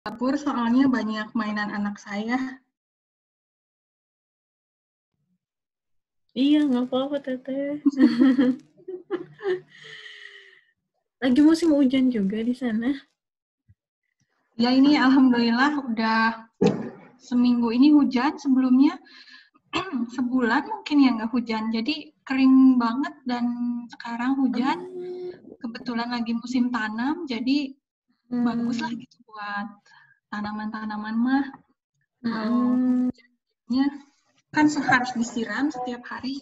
dapur soalnya banyak mainan anak saya. Iya, nggak apa-apa, Teteh. Lagi musim hujan juga di sana? Ya ini alhamdulillah udah seminggu ini hujan, sebelumnya sebulan mungkin ya nggak hujan. Jadi kering banget dan sekarang hujan. Kebetulan lagi musim tanam, jadi bagus lah gitu buat tanaman-tanaman mah. Kalau hujannya kan harus disiram setiap hari.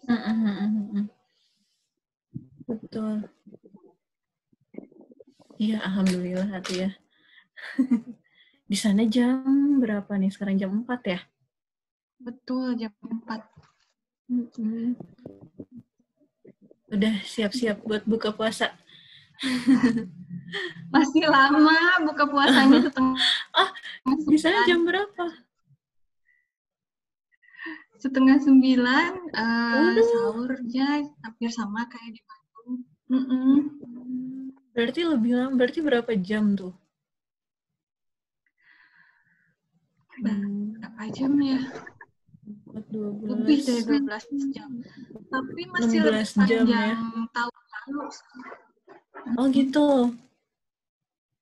Betul. Iya, alhamdulillah hati ya. Di sana jam berapa nih? Sekarang jam 4 ya? Betul, jam 4. Udah siap-siap buat buka puasa? Masih lama buka puasanya Ah, di sana jam berapa? 8:30. Waduh. Sahurnya hampir sama kayak di Bandung. Berarti lebih lama, berarti berapa jam tuh? Berapa jam ya? 12. Lebih dari 12 jam. Tapi masih 16 lebih jam panjang ya? tahun lalu. Oh gitu.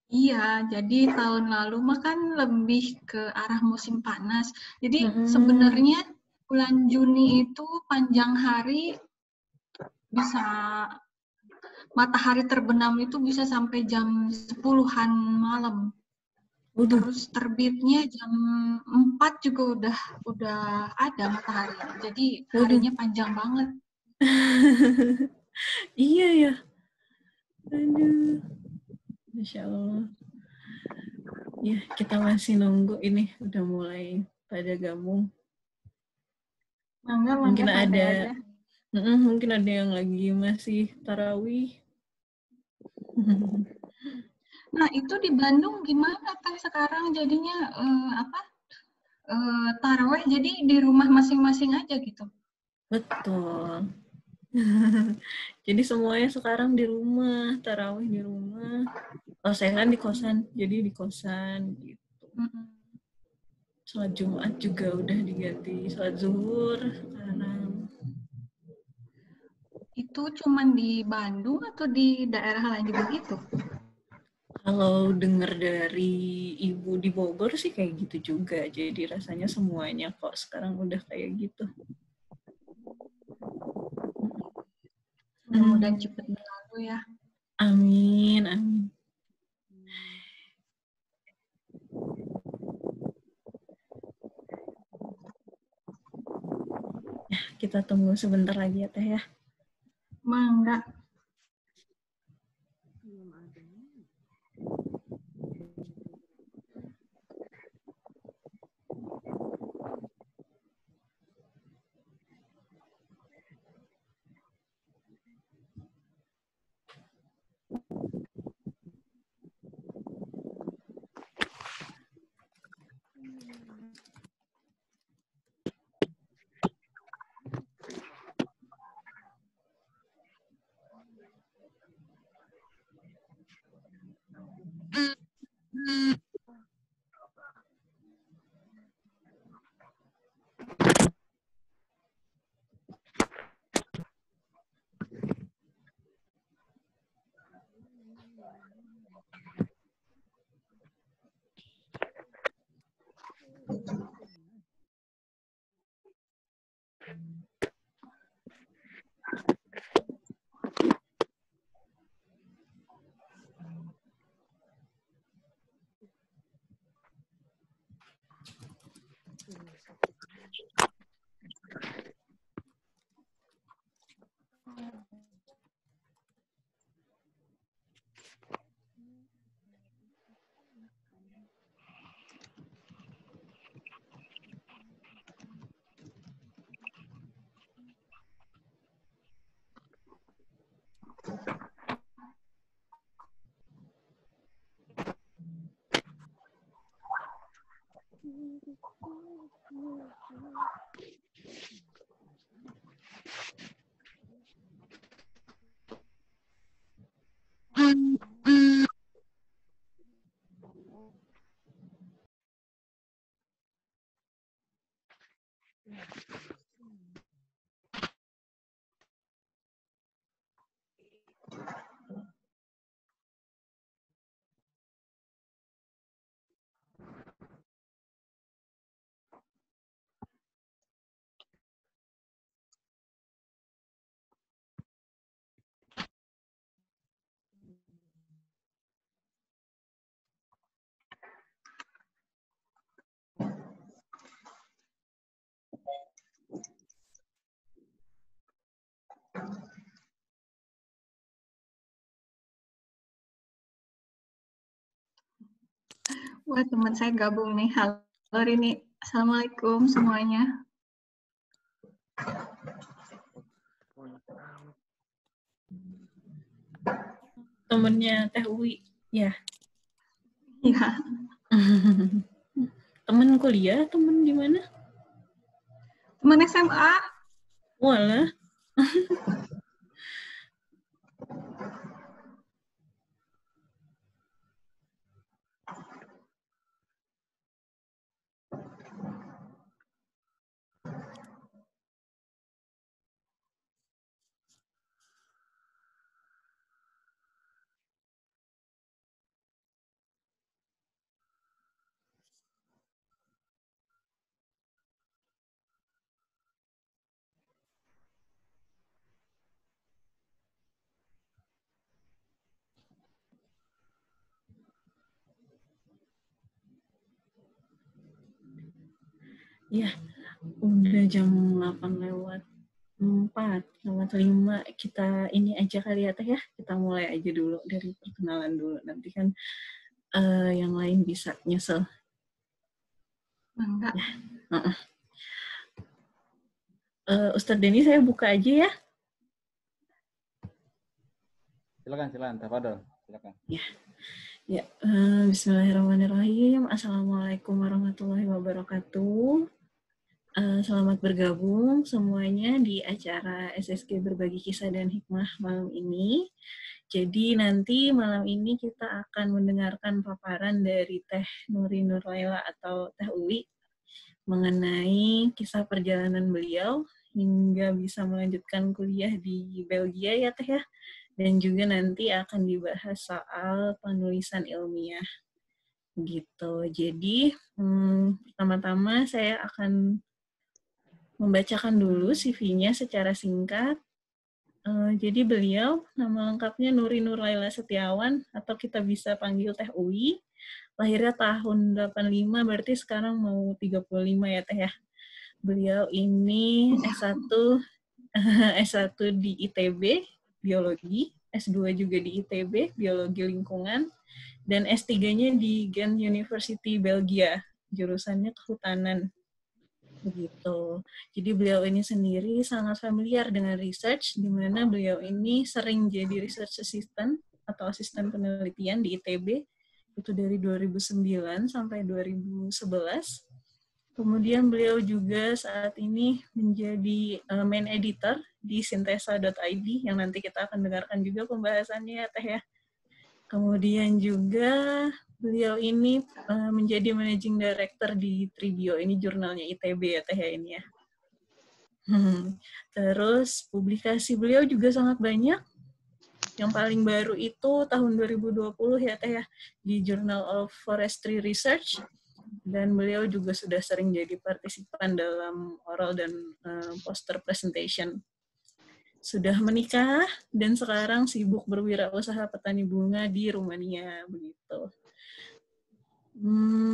Iya, jadi tahun lalu mah kan lebih ke arah musim panas. Jadi sebenarnya bulan Juni itu panjang hari, bisa matahari terbenam itu bisa sampai jam 10-an malam. Waduh. Terus terbitnya jam 4 juga udah ada matahari. Jadi harinya panjang banget. Iya ya. Aduh. Masya Allah. Ya, kita masih nunggu ini. Udah mulai pada gabung. Mungkin ada mungkin ada yang lagi masih tarawih. Nah, itu di Bandung gimana Teh sekarang jadinya taraweh jadi di rumah masing-masing aja gitu? Betul. Jadi semuanya sekarang di rumah, tarawih di rumah. Oh, saya kan di kosan, jadi di kosan gitu. Sholat Jumat juga udah diganti sholat zuhur sekarang. Itu cuman di Bandung atau di daerah lain juga gitu? Kalau dengar dari ibu di Bogor sih kayak gitu juga. Jadi rasanya semuanya kok sekarang udah kayak gitu. Mudah-mudahan cepat berlalu ya. Amin, amin. Ya, kita tunggu sebentar lagi ya Teh ya. Mangga. Wah, teman saya gabung nih. Halo Rini. Assalamualaikum semuanya. Temennya Teh Uwi, ya. Iya. Temen kuliah, temen di mana? Teman SMA. Walah. Ya, udah jam 8 lewat 4, lewat 5. Kita ini aja kali ya Teh ya. Kita mulai aja dulu dari perkenalan dulu. Nanti kan yang lain bisa nyesel. Enggak. Ya. Ustadz Denny saya buka aja ya. Silakan, Tafadhol. Silakan. Ya, bismillahirrahmanirrahim. Assalamualaikum warahmatullahi wabarakatuh. Selamat bergabung semuanya di acara SSG Berbagi Kisah dan Hikmah malam ini. Jadi nanti malam ini kita akan mendengarkan paparan dari Teh Nuri Nurlaila atau Teh Uwi mengenai kisah perjalanan beliau hingga bisa melanjutkan kuliah di Belgia ya Teh ya. Dan juga nanti akan dibahas soal penulisan ilmiah. Gitu. Jadi, pertama-tama saya akan membacakan dulu CV-nya secara singkat. Jadi beliau, nama lengkapnya Nuri Nurlaila Setiawan, atau kita bisa panggil Teh Uwi. Lahirnya tahun 85, berarti sekarang mau 35 ya Teh ya. Beliau ini S1 di ITB, Biologi, S2 juga di ITB, Biologi Lingkungan, dan S3-nya di Ghent University, Belgia, jurusannya Kehutanan. Begitu. Jadi beliau ini sendiri sangat familiar dengan research, di mana beliau ini sering jadi research assistant atau asisten penelitian di ITB, itu dari 2009 sampai 2011. Kemudian beliau juga saat ini menjadi main editor di Sintesa.id yang nanti kita akan dengarkan juga pembahasannya ya Teh ya. Kemudian juga beliau ini menjadi managing director di Tribio, ini jurnalnya ITB ya Teh ya ini ya. Terus publikasi beliau juga sangat banyak. Yang paling baru itu tahun 2020 ya Teh ya, di Journal of Forestry Research. Dan beliau juga sudah sering jadi partisipan dalam oral dan poster presentation. Sudah menikah dan sekarang sibuk berwirausaha petani bunga di Rumania begitu.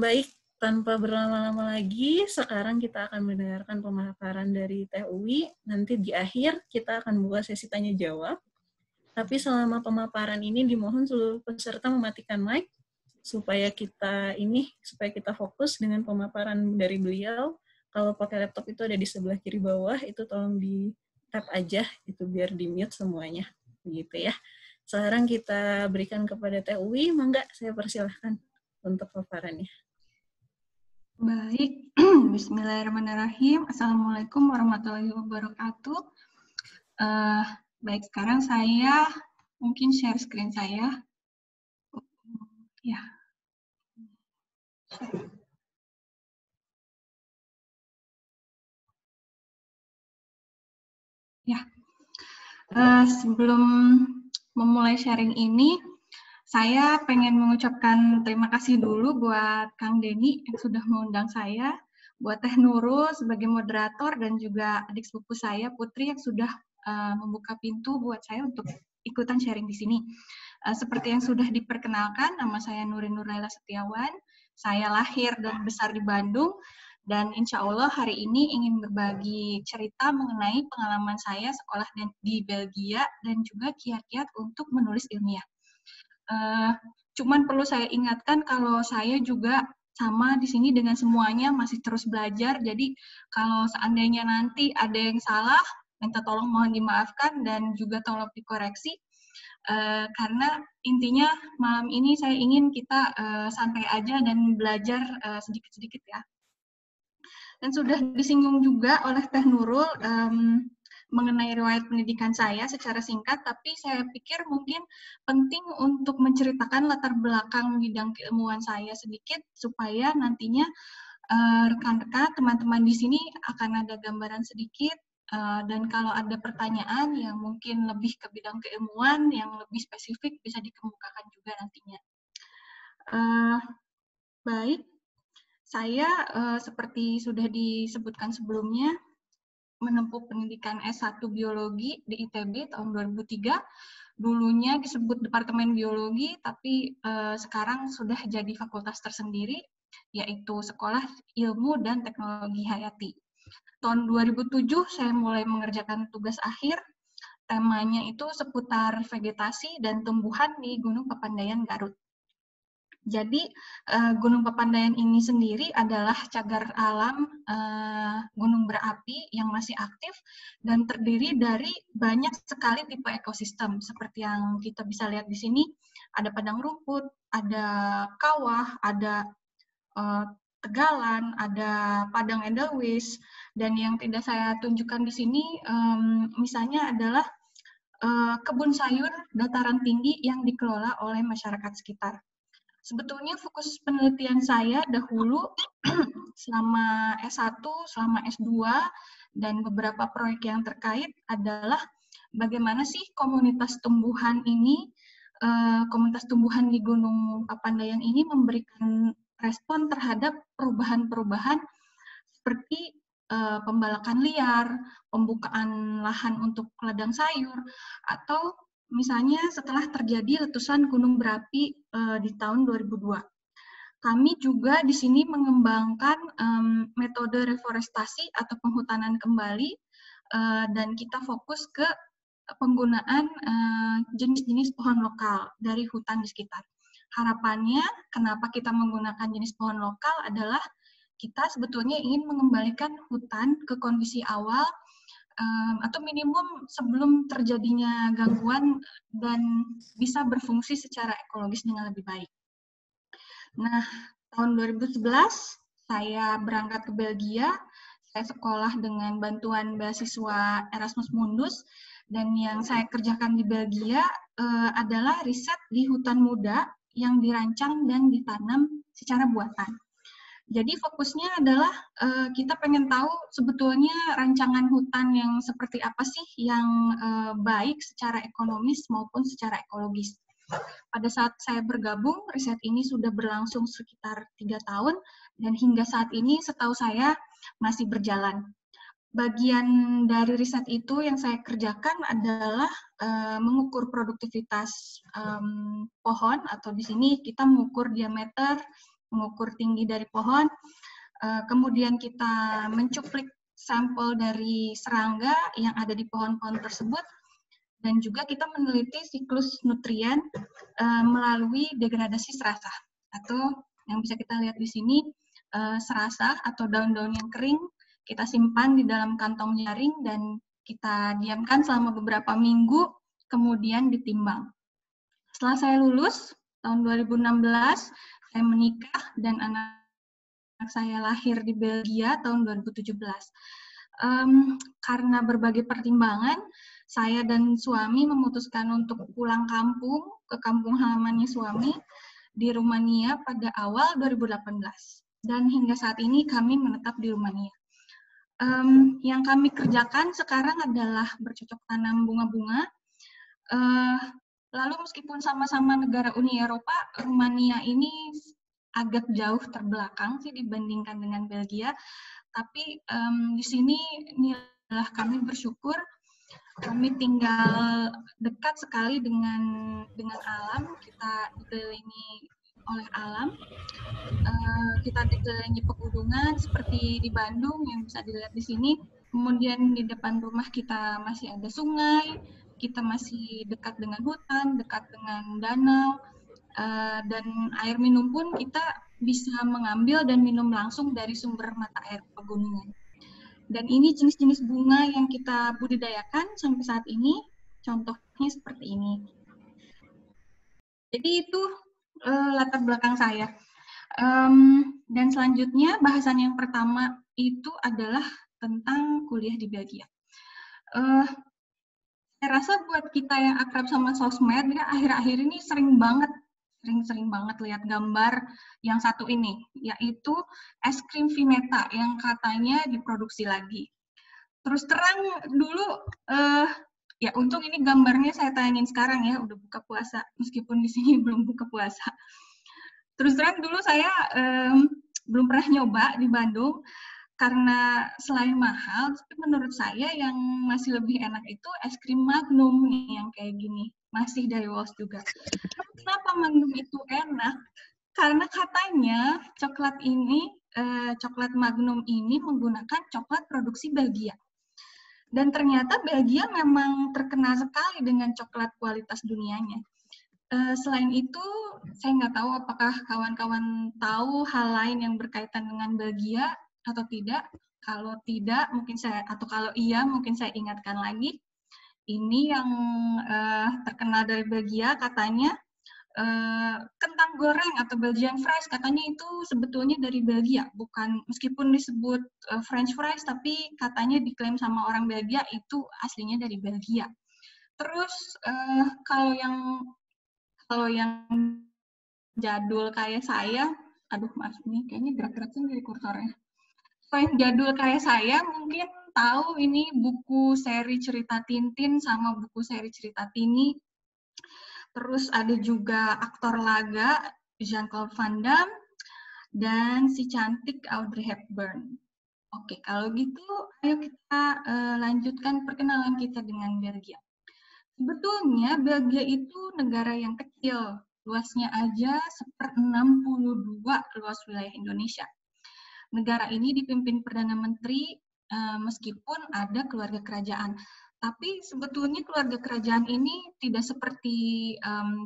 Baik, tanpa berlama-lama lagi, sekarang kita akan mendengarkan pemaparan dari Teh Uwi. Nanti di akhir kita akan buka sesi tanya jawab. Tapi selama pemaparan ini dimohon seluruh peserta mematikan mic supaya kita fokus dengan pemaparan dari beliau. Kalau pakai laptop itu ada di sebelah kiri bawah, itu tolong di tap aja, itu biar di mute semuanya, begitu ya. Sekarang kita berikan kepada Teh Uwi, mangga saya persilahkan untuk paparannya. Baik, bismillahirrahmanirrahim. Assalamualaikum warahmatullahi wabarakatuh. Baik, sekarang saya mungkin share screen saya. Ya. Sebelum memulai sharing ini, saya pengen mengucapkan terima kasih dulu buat Kang Denny yang sudah mengundang saya, buat Teh Nurul sebagai moderator, dan juga adik sepupu saya, Putri, yang sudah membuka pintu buat saya untuk ikutan sharing di sini. Seperti yang sudah diperkenalkan, nama saya Nurin Nurlaila Setiawan, saya lahir dan besar di Bandung, dan insya Allah hari ini ingin berbagi cerita mengenai pengalaman saya sekolah di Belgia dan juga kiat-kiat untuk menulis ilmiah. Cuman perlu saya ingatkan kalau saya juga sama di sini dengan semuanya masih terus belajar. Jadi kalau seandainya nanti ada yang salah, minta tolong mohon dimaafkan dan juga tolong dikoreksi. Karena intinya malam ini saya ingin kita santai aja dan belajar sedikit-sedikit ya. Dan sudah disinggung juga oleh Teh Nurul mengenai riwayat pendidikan saya secara singkat, tapi saya pikir mungkin penting untuk menceritakan latar belakang bidang keilmuan saya sedikit, supaya nantinya rekan-rekan, teman-teman di sini akan ada gambaran sedikit, dan kalau ada pertanyaan yang mungkin lebih ke bidang keilmuan, yang lebih spesifik, bisa dikemukakan juga nantinya. Baik, saya seperti sudah disebutkan sebelumnya, menempuh pendidikan S1 Biologi di ITB tahun 2003. Dulunya disebut Departemen Biologi, tapi sekarang sudah jadi fakultas tersendiri, yaitu Sekolah Ilmu dan Teknologi Hayati. Tahun 2007 saya mulai mengerjakan tugas akhir, temanya itu seputar vegetasi dan tumbuhan di Gunung Papandayan, Garut. Jadi Gunung Papandayan ini sendiri adalah cagar alam gunung berapi yang masih aktif dan terdiri dari banyak sekali tipe ekosistem. Seperti yang kita bisa lihat di sini, ada padang rumput, ada kawah, ada tegalan, ada padang edelweiss, dan yang tidak saya tunjukkan di sini misalnya adalah kebun sayur dataran tinggi yang dikelola oleh masyarakat sekitar. Sebetulnya fokus penelitian saya dahulu selama S1, selama S2, dan beberapa proyek yang terkait adalah bagaimana sih komunitas tumbuhan ini, komunitas tumbuhan di Gunung Papandayan ini memberikan respon terhadap perubahan-perubahan seperti pembalakan liar, pembukaan lahan untuk ladang sayur, atau misalnya setelah terjadi letusan gunung berapi di tahun 2002. Kami juga di sini mengembangkan metode reforestasi atau penghutanan kembali, dan kita fokus ke penggunaan jenis-jenis pohon lokal dari hutan di sekitar. Harapannya, kenapa kita menggunakan jenis pohon lokal adalah kita sebetulnya ingin mengembalikan hutan ke kondisi awal, atau minimum sebelum terjadinya gangguan dan bisa berfungsi secara ekologis dengan lebih baik. Nah, tahun 2011 saya berangkat ke Belgia, saya sekolah dengan bantuan beasiswa Erasmus Mundus, dan yang saya kerjakan di Belgia adalah riset di hutan muda yang dirancang dan ditanam secara buatan. Jadi fokusnya adalah kita pengen tahu sebetulnya rancangan hutan yang seperti apa sih yang baik secara ekonomis maupun secara ekologis. Pada saat saya bergabung, riset ini sudah berlangsung sekitar 3 tahun, dan hingga saat ini setahu saya masih berjalan. Bagian dari riset itu yang saya kerjakan adalah mengukur produktivitas pohon, atau di sini kita mengukur diameter, mengukur tinggi dari pohon, kemudian kita mencuplik sampel dari serangga yang ada di pohon-pohon tersebut, dan juga kita meneliti siklus nutrien melalui degradasi serasa, atau yang bisa kita lihat di sini, serasa atau daun-daun yang kering kita simpan di dalam kantong jaring dan kita diamkan selama beberapa minggu, kemudian ditimbang. Setelah saya lulus, tahun 2016, saya menikah dan anak saya lahir di Belgia tahun 2017. Karena berbagai pertimbangan, saya dan suami memutuskan untuk pulang kampung ke kampung halamannya suami di Rumania pada awal 2018. Dan hingga saat ini kami menetap di Rumania. Yang kami kerjakan sekarang adalah bercocok tanam bunga-bunga. Lalu meskipun sama-sama negara Uni Eropa, Rumania ini agak jauh terbelakang sih dibandingkan dengan Belgia. Tapi di sini inilah kami bersyukur, kami tinggal dekat sekali dengan alam. Kita dikelilingi oleh alam. Kita dikelilingi pegunungan seperti di Bandung yang bisa dilihat di sini. Kemudian di depan rumah kita masih ada sungai, kita masih dekat dengan hutan, dekat dengan danau, dan air minum pun kita bisa mengambil dan minum langsung dari sumber mata air pegunungan. Dan ini jenis-jenis bunga yang kita budidayakan sampai saat ini, contohnya seperti ini. Jadi itu latar belakang saya. Dan selanjutnya bahasan yang pertama itu adalah tentang kuliah di Belgia. Saya rasa buat kita yang akrab sama sosmed ya, akhir-akhir ini sering banget lihat gambar yang satu ini, yaitu es krim Vineta yang katanya diproduksi lagi. Terus terang dulu, ya untung ini gambarnya saya tayangin sekarang ya, udah buka puasa, meskipun di sini belum buka puasa. Terus terang dulu saya belum pernah nyoba di Bandung, karena selain mahal, tapi menurut saya yang masih lebih enak itu es krim Magnum yang kayak gini, masih dari Walls juga. Kenapa Magnum itu enak? Karena katanya coklat Magnum ini menggunakan coklat produksi Belgia. Dan ternyata Belgia memang terkenal sekali dengan coklat kualitas dunianya. Selain itu, saya nggak tahu apakah kawan-kawan tahu hal lain yang berkaitan dengan Belgia atau tidak. Kalau tidak, mungkin kalau iya, mungkin saya ingatkan lagi. Ini yang terkenal dari Belgia, katanya kentang goreng atau Belgian fries, katanya itu sebetulnya dari Belgia, bukan, meskipun disebut French fries, tapi katanya diklaim sama orang Belgia itu aslinya dari Belgia. Terus kalau yang jadul kayak saya, aduh maaf nih, kayaknya gerak-geraknya dari kursornya. Kalau yang jadul kayak saya mungkin tahu ini buku seri cerita Tintin sama buku seri cerita Tini. Terus ada juga aktor laga Jean-Claude Van Damme dan si cantik Audrey Hepburn. Oke, kalau gitu ayo kita lanjutkan perkenalan kita dengan Belgia. Sebetulnya Belgia itu negara yang kecil, luasnya aja 1/62 luas wilayah Indonesia. Negara ini dipimpin Perdana Menteri meskipun ada keluarga kerajaan. Tapi sebetulnya keluarga kerajaan ini tidak seperti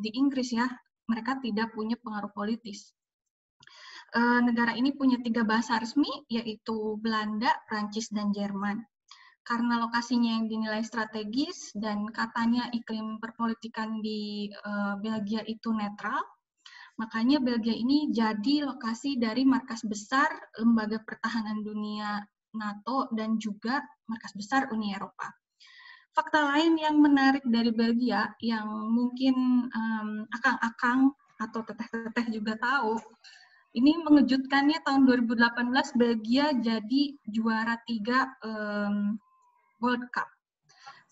di Inggris ya, mereka tidak punya pengaruh politis. Negara ini punya 3 bahasa resmi, yaitu Belanda, Prancis, dan Jerman. Karena lokasinya yang dinilai strategis dan katanya iklim perpolitikan di Belgia itu netral, makanya Belgia ini jadi lokasi dari markas besar Lembaga Pertahanan Dunia NATO dan juga markas besar Uni Eropa. Fakta lain yang menarik dari Belgia yang mungkin akang-akang atau teteh-teteh juga tahu, ini mengejutkannya tahun 2018 Belgia jadi juara 3 World Cup.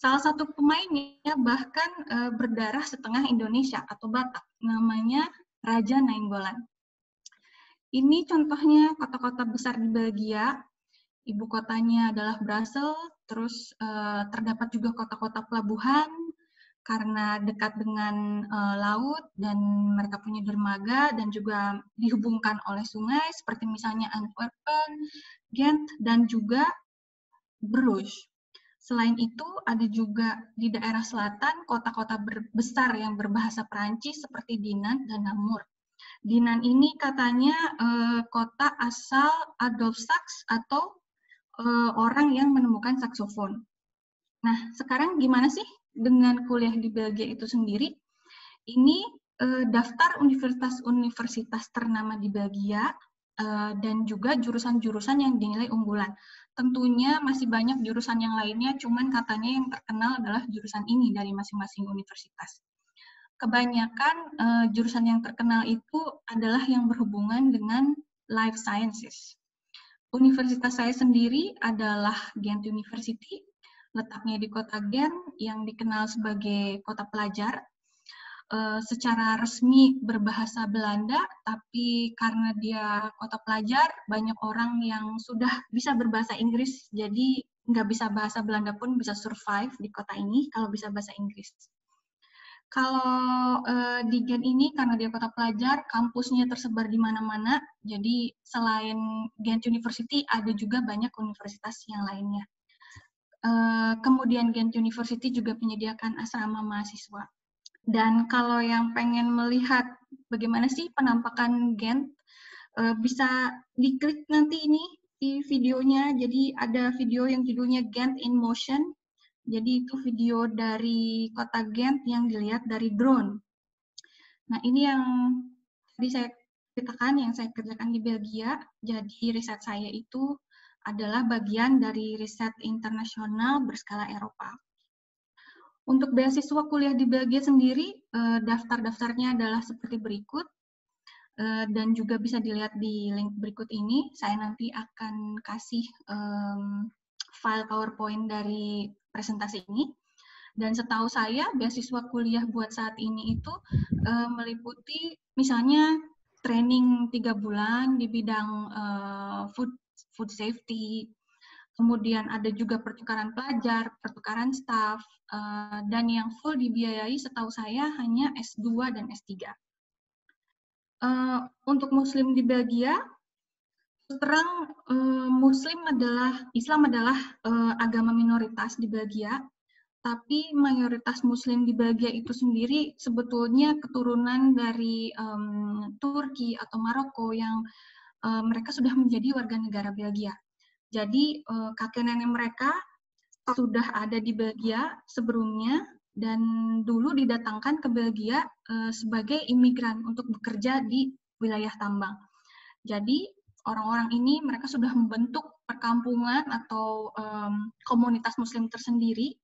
Salah satu pemainnya bahkan berdarah setengah Indonesia atau Batak, namanya Raja Nainggolan. Ini contohnya kota-kota besar di Belgia. Ibu kotanya adalah Brussels, terus terdapat juga kota-kota pelabuhan karena dekat dengan laut dan mereka punya dermaga dan juga dihubungkan oleh sungai seperti misalnya Antwerpen, Ghent, dan juga Bruges. Selain itu, ada juga di daerah selatan kota-kota besar yang berbahasa Perancis seperti Dinan dan Namur. Dinan ini katanya kota asal Adolf Sax atau orang yang menemukan saksofon. Nah, sekarang gimana sih dengan kuliah di Belgia itu sendiri? Ini daftar universitas-universitas ternama di Belgia dan juga jurusan-jurusan yang dinilai unggulan. Tentunya masih banyak jurusan yang lainnya, cuman katanya yang terkenal adalah jurusan ini dari masing-masing universitas. Kebanyakan jurusan yang terkenal itu adalah yang berhubungan dengan life sciences. Universitas saya sendiri adalah Ghent University, letaknya di kota Ghent yang dikenal sebagai kota pelajar. Secara resmi berbahasa Belanda, tapi karena dia kota pelajar, banyak orang yang sudah bisa berbahasa Inggris, jadi nggak bisa bahasa Belanda pun bisa survive di kota ini kalau bisa bahasa Inggris. Kalau di Ghent ini, karena dia kota pelajar, kampusnya tersebar di mana-mana, jadi selain Ghent University, ada juga banyak universitas yang lainnya. Kemudian Ghent University juga menyediakan asrama mahasiswa. Dan kalau yang pengen melihat bagaimana sih penampakan Ghent, bisa diklik nanti ini di videonya. Jadi ada video yang judulnya Ghent in Motion. Jadi itu video dari kota Ghent yang dilihat dari drone. Nah ini yang tadi saya ceritakan, yang saya kerjakan di Belgia. Jadi riset saya itu adalah bagian dari riset internasional berskala Eropa. Untuk beasiswa kuliah di Belgia sendiri, daftar-daftarnya adalah seperti berikut, dan juga bisa dilihat di link berikut ini. Saya nanti akan kasih file PowerPoint dari presentasi ini. Dan setahu saya, beasiswa kuliah buat saat ini itu meliputi misalnya training 3 bulan di bidang food safety, kemudian ada juga pertukaran pelajar, pertukaran staf, dan yang full dibiayai setahu saya hanya S2 dan S3. Untuk Muslim di Belgia, terang Islam adalah agama minoritas di Belgia, tapi mayoritas Muslim di Belgia itu sendiri sebetulnya keturunan dari Turki atau Maroko yang mereka sudah menjadi warga negara Belgia. Jadi kakek nenek mereka sudah ada di Belgia sebelumnya dan dulu didatangkan ke Belgia sebagai imigran untuk bekerja di wilayah tambang. Jadi orang-orang ini mereka sudah membentuk perkampungan atau komunitas Muslim tersendiri.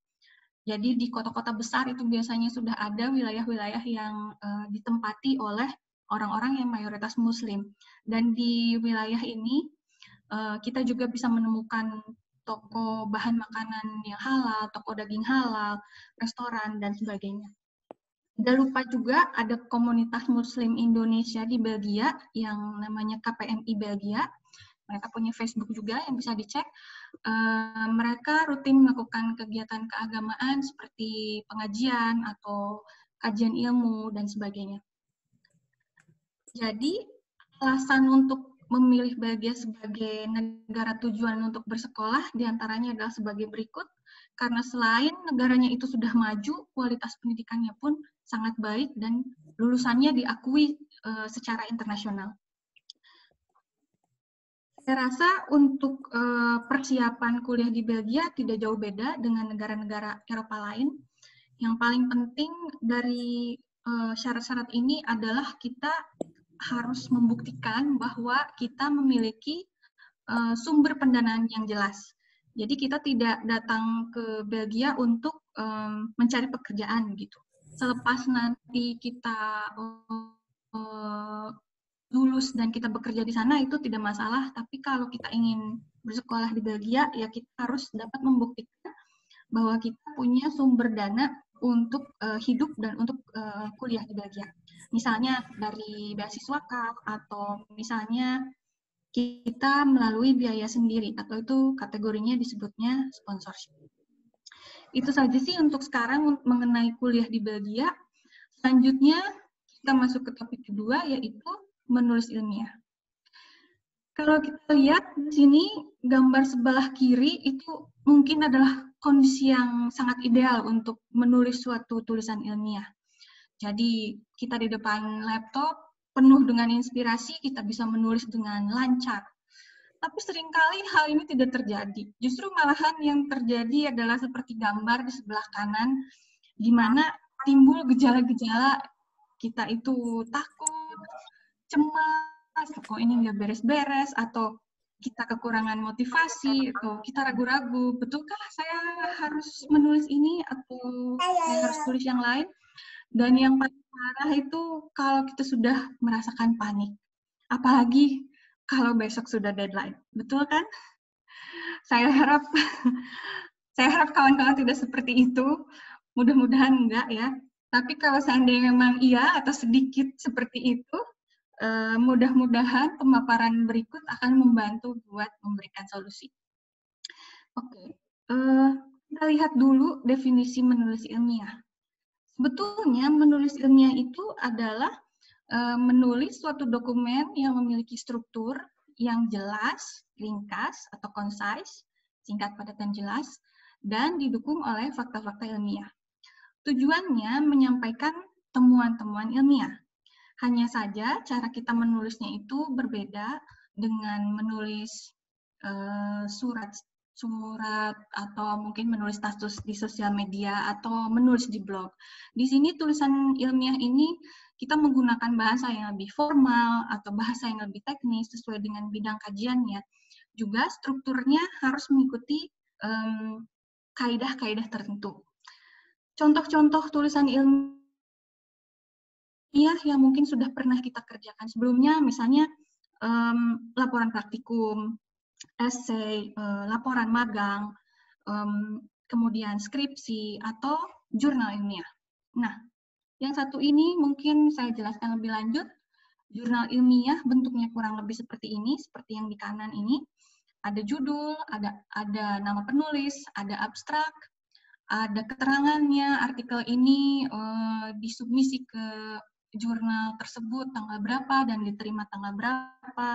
Jadi di kota-kota besar itu biasanya sudah ada wilayah-wilayah yang ditempati oleh orang-orang yang mayoritas Muslim. Dan di wilayah ini kita juga bisa menemukan toko bahan makanan yang halal, toko daging halal, restoran, dan sebagainya. Tidak lupa juga ada komunitas Muslim Indonesia di Belgia yang namanya KPMI Belgia. Mereka punya Facebook juga yang bisa dicek. Mereka rutin melakukan kegiatan keagamaan seperti pengajian atau kajian ilmu dan sebagainya. Jadi, alasan untuk memilih Belgia sebagai negara tujuan untuk bersekolah diantaranya adalah sebagai berikut, karena selain negaranya itu sudah maju, kualitas pendidikannya pun sangat baik dan lulusannya diakui secara internasional. Saya rasa untuk persiapan kuliah di Belgia tidak jauh beda dengan negara-negara Eropa lain. Yang paling penting dari syarat-syarat ini adalah kita harus membuktikan bahwa kita memiliki sumber pendanaan yang jelas. Jadi kita tidak datang ke Belgia untuk mencari pekerjaan gitu. Selepas nanti kita lulus dan kita bekerja di sana itu tidak masalah. Tapi kalau kita ingin bersekolah di Belgia, ya kita harus dapat membuktikan bahwa kita punya sumber dana untuk hidup dan untuk kuliah di Belgia. Misalnya dari beasiswa KAF atau misalnya kita melalui biaya sendiri atau itu kategorinya disebutnya sponsorship. Itu saja sih untuk sekarang mengenai kuliah di Belgia. Selanjutnya kita masuk ke topik kedua yaitu menulis ilmiah. Kalau kita lihat di sini gambar sebelah kiri itu mungkin adalah kondisi yang sangat ideal untuk menulis suatu tulisan ilmiah. Jadi kita di depan laptop penuh dengan inspirasi, kita bisa menulis dengan lancar. Tapi seringkali hal ini tidak terjadi. Justru malahan yang terjadi adalah seperti gambar di sebelah kanan, di mana timbul gejala-gejala kita itu takut, cemas, kok ini nggak beres-beres, atau kita kekurangan motivasi, atau kita ragu-ragu, betulkah saya harus menulis ini, atau saya harus tulis yang lain? Dan yang paling parah itu kalau kita sudah merasakan panik. Apalagi kalau besok sudah deadline. Betul kan? Saya harap kawan-kawan tidak seperti itu. Mudah-mudahan enggak ya. Tapi kalau seandainya memang iya atau sedikit seperti itu, mudah-mudahan pemaparan berikut akan membantu buat memberikan solusi. Oke, kita lihat dulu definisi menulis ilmiah. Sebetulnya menulis ilmiah itu adalah menulis suatu dokumen yang memiliki struktur yang jelas, ringkas atau concise, singkat, padat, dan jelas, dan didukung oleh fakta-fakta ilmiah. Tujuannya menyampaikan temuan-temuan ilmiah. Hanya saja cara kita menulisnya itu berbeda dengan menulis surat atau mungkin menulis status di sosial media atau menulis di blog. Di sini tulisan ilmiah ini kita menggunakan bahasa yang lebih formal atau bahasa yang lebih teknis sesuai dengan bidang kajiannya. Juga strukturnya harus mengikuti kaidah-kaidah tertentu. Contoh-contoh tulisan ilmiah yang mungkin sudah pernah kita kerjakan sebelumnya, misalnya laporan praktikum, esai, laporan magang, kemudian skripsi, atau jurnal ilmiah. Nah, yang satu ini mungkin saya jelaskan lebih lanjut. Jurnal ilmiah bentuknya kurang lebih seperti ini, seperti yang di kanan ini. Ada judul, ada nama penulis, ada abstrak, ada keterangannya, artikel ini disubmisi ke jurnal tersebut tanggal berapa dan diterima tanggal berapa.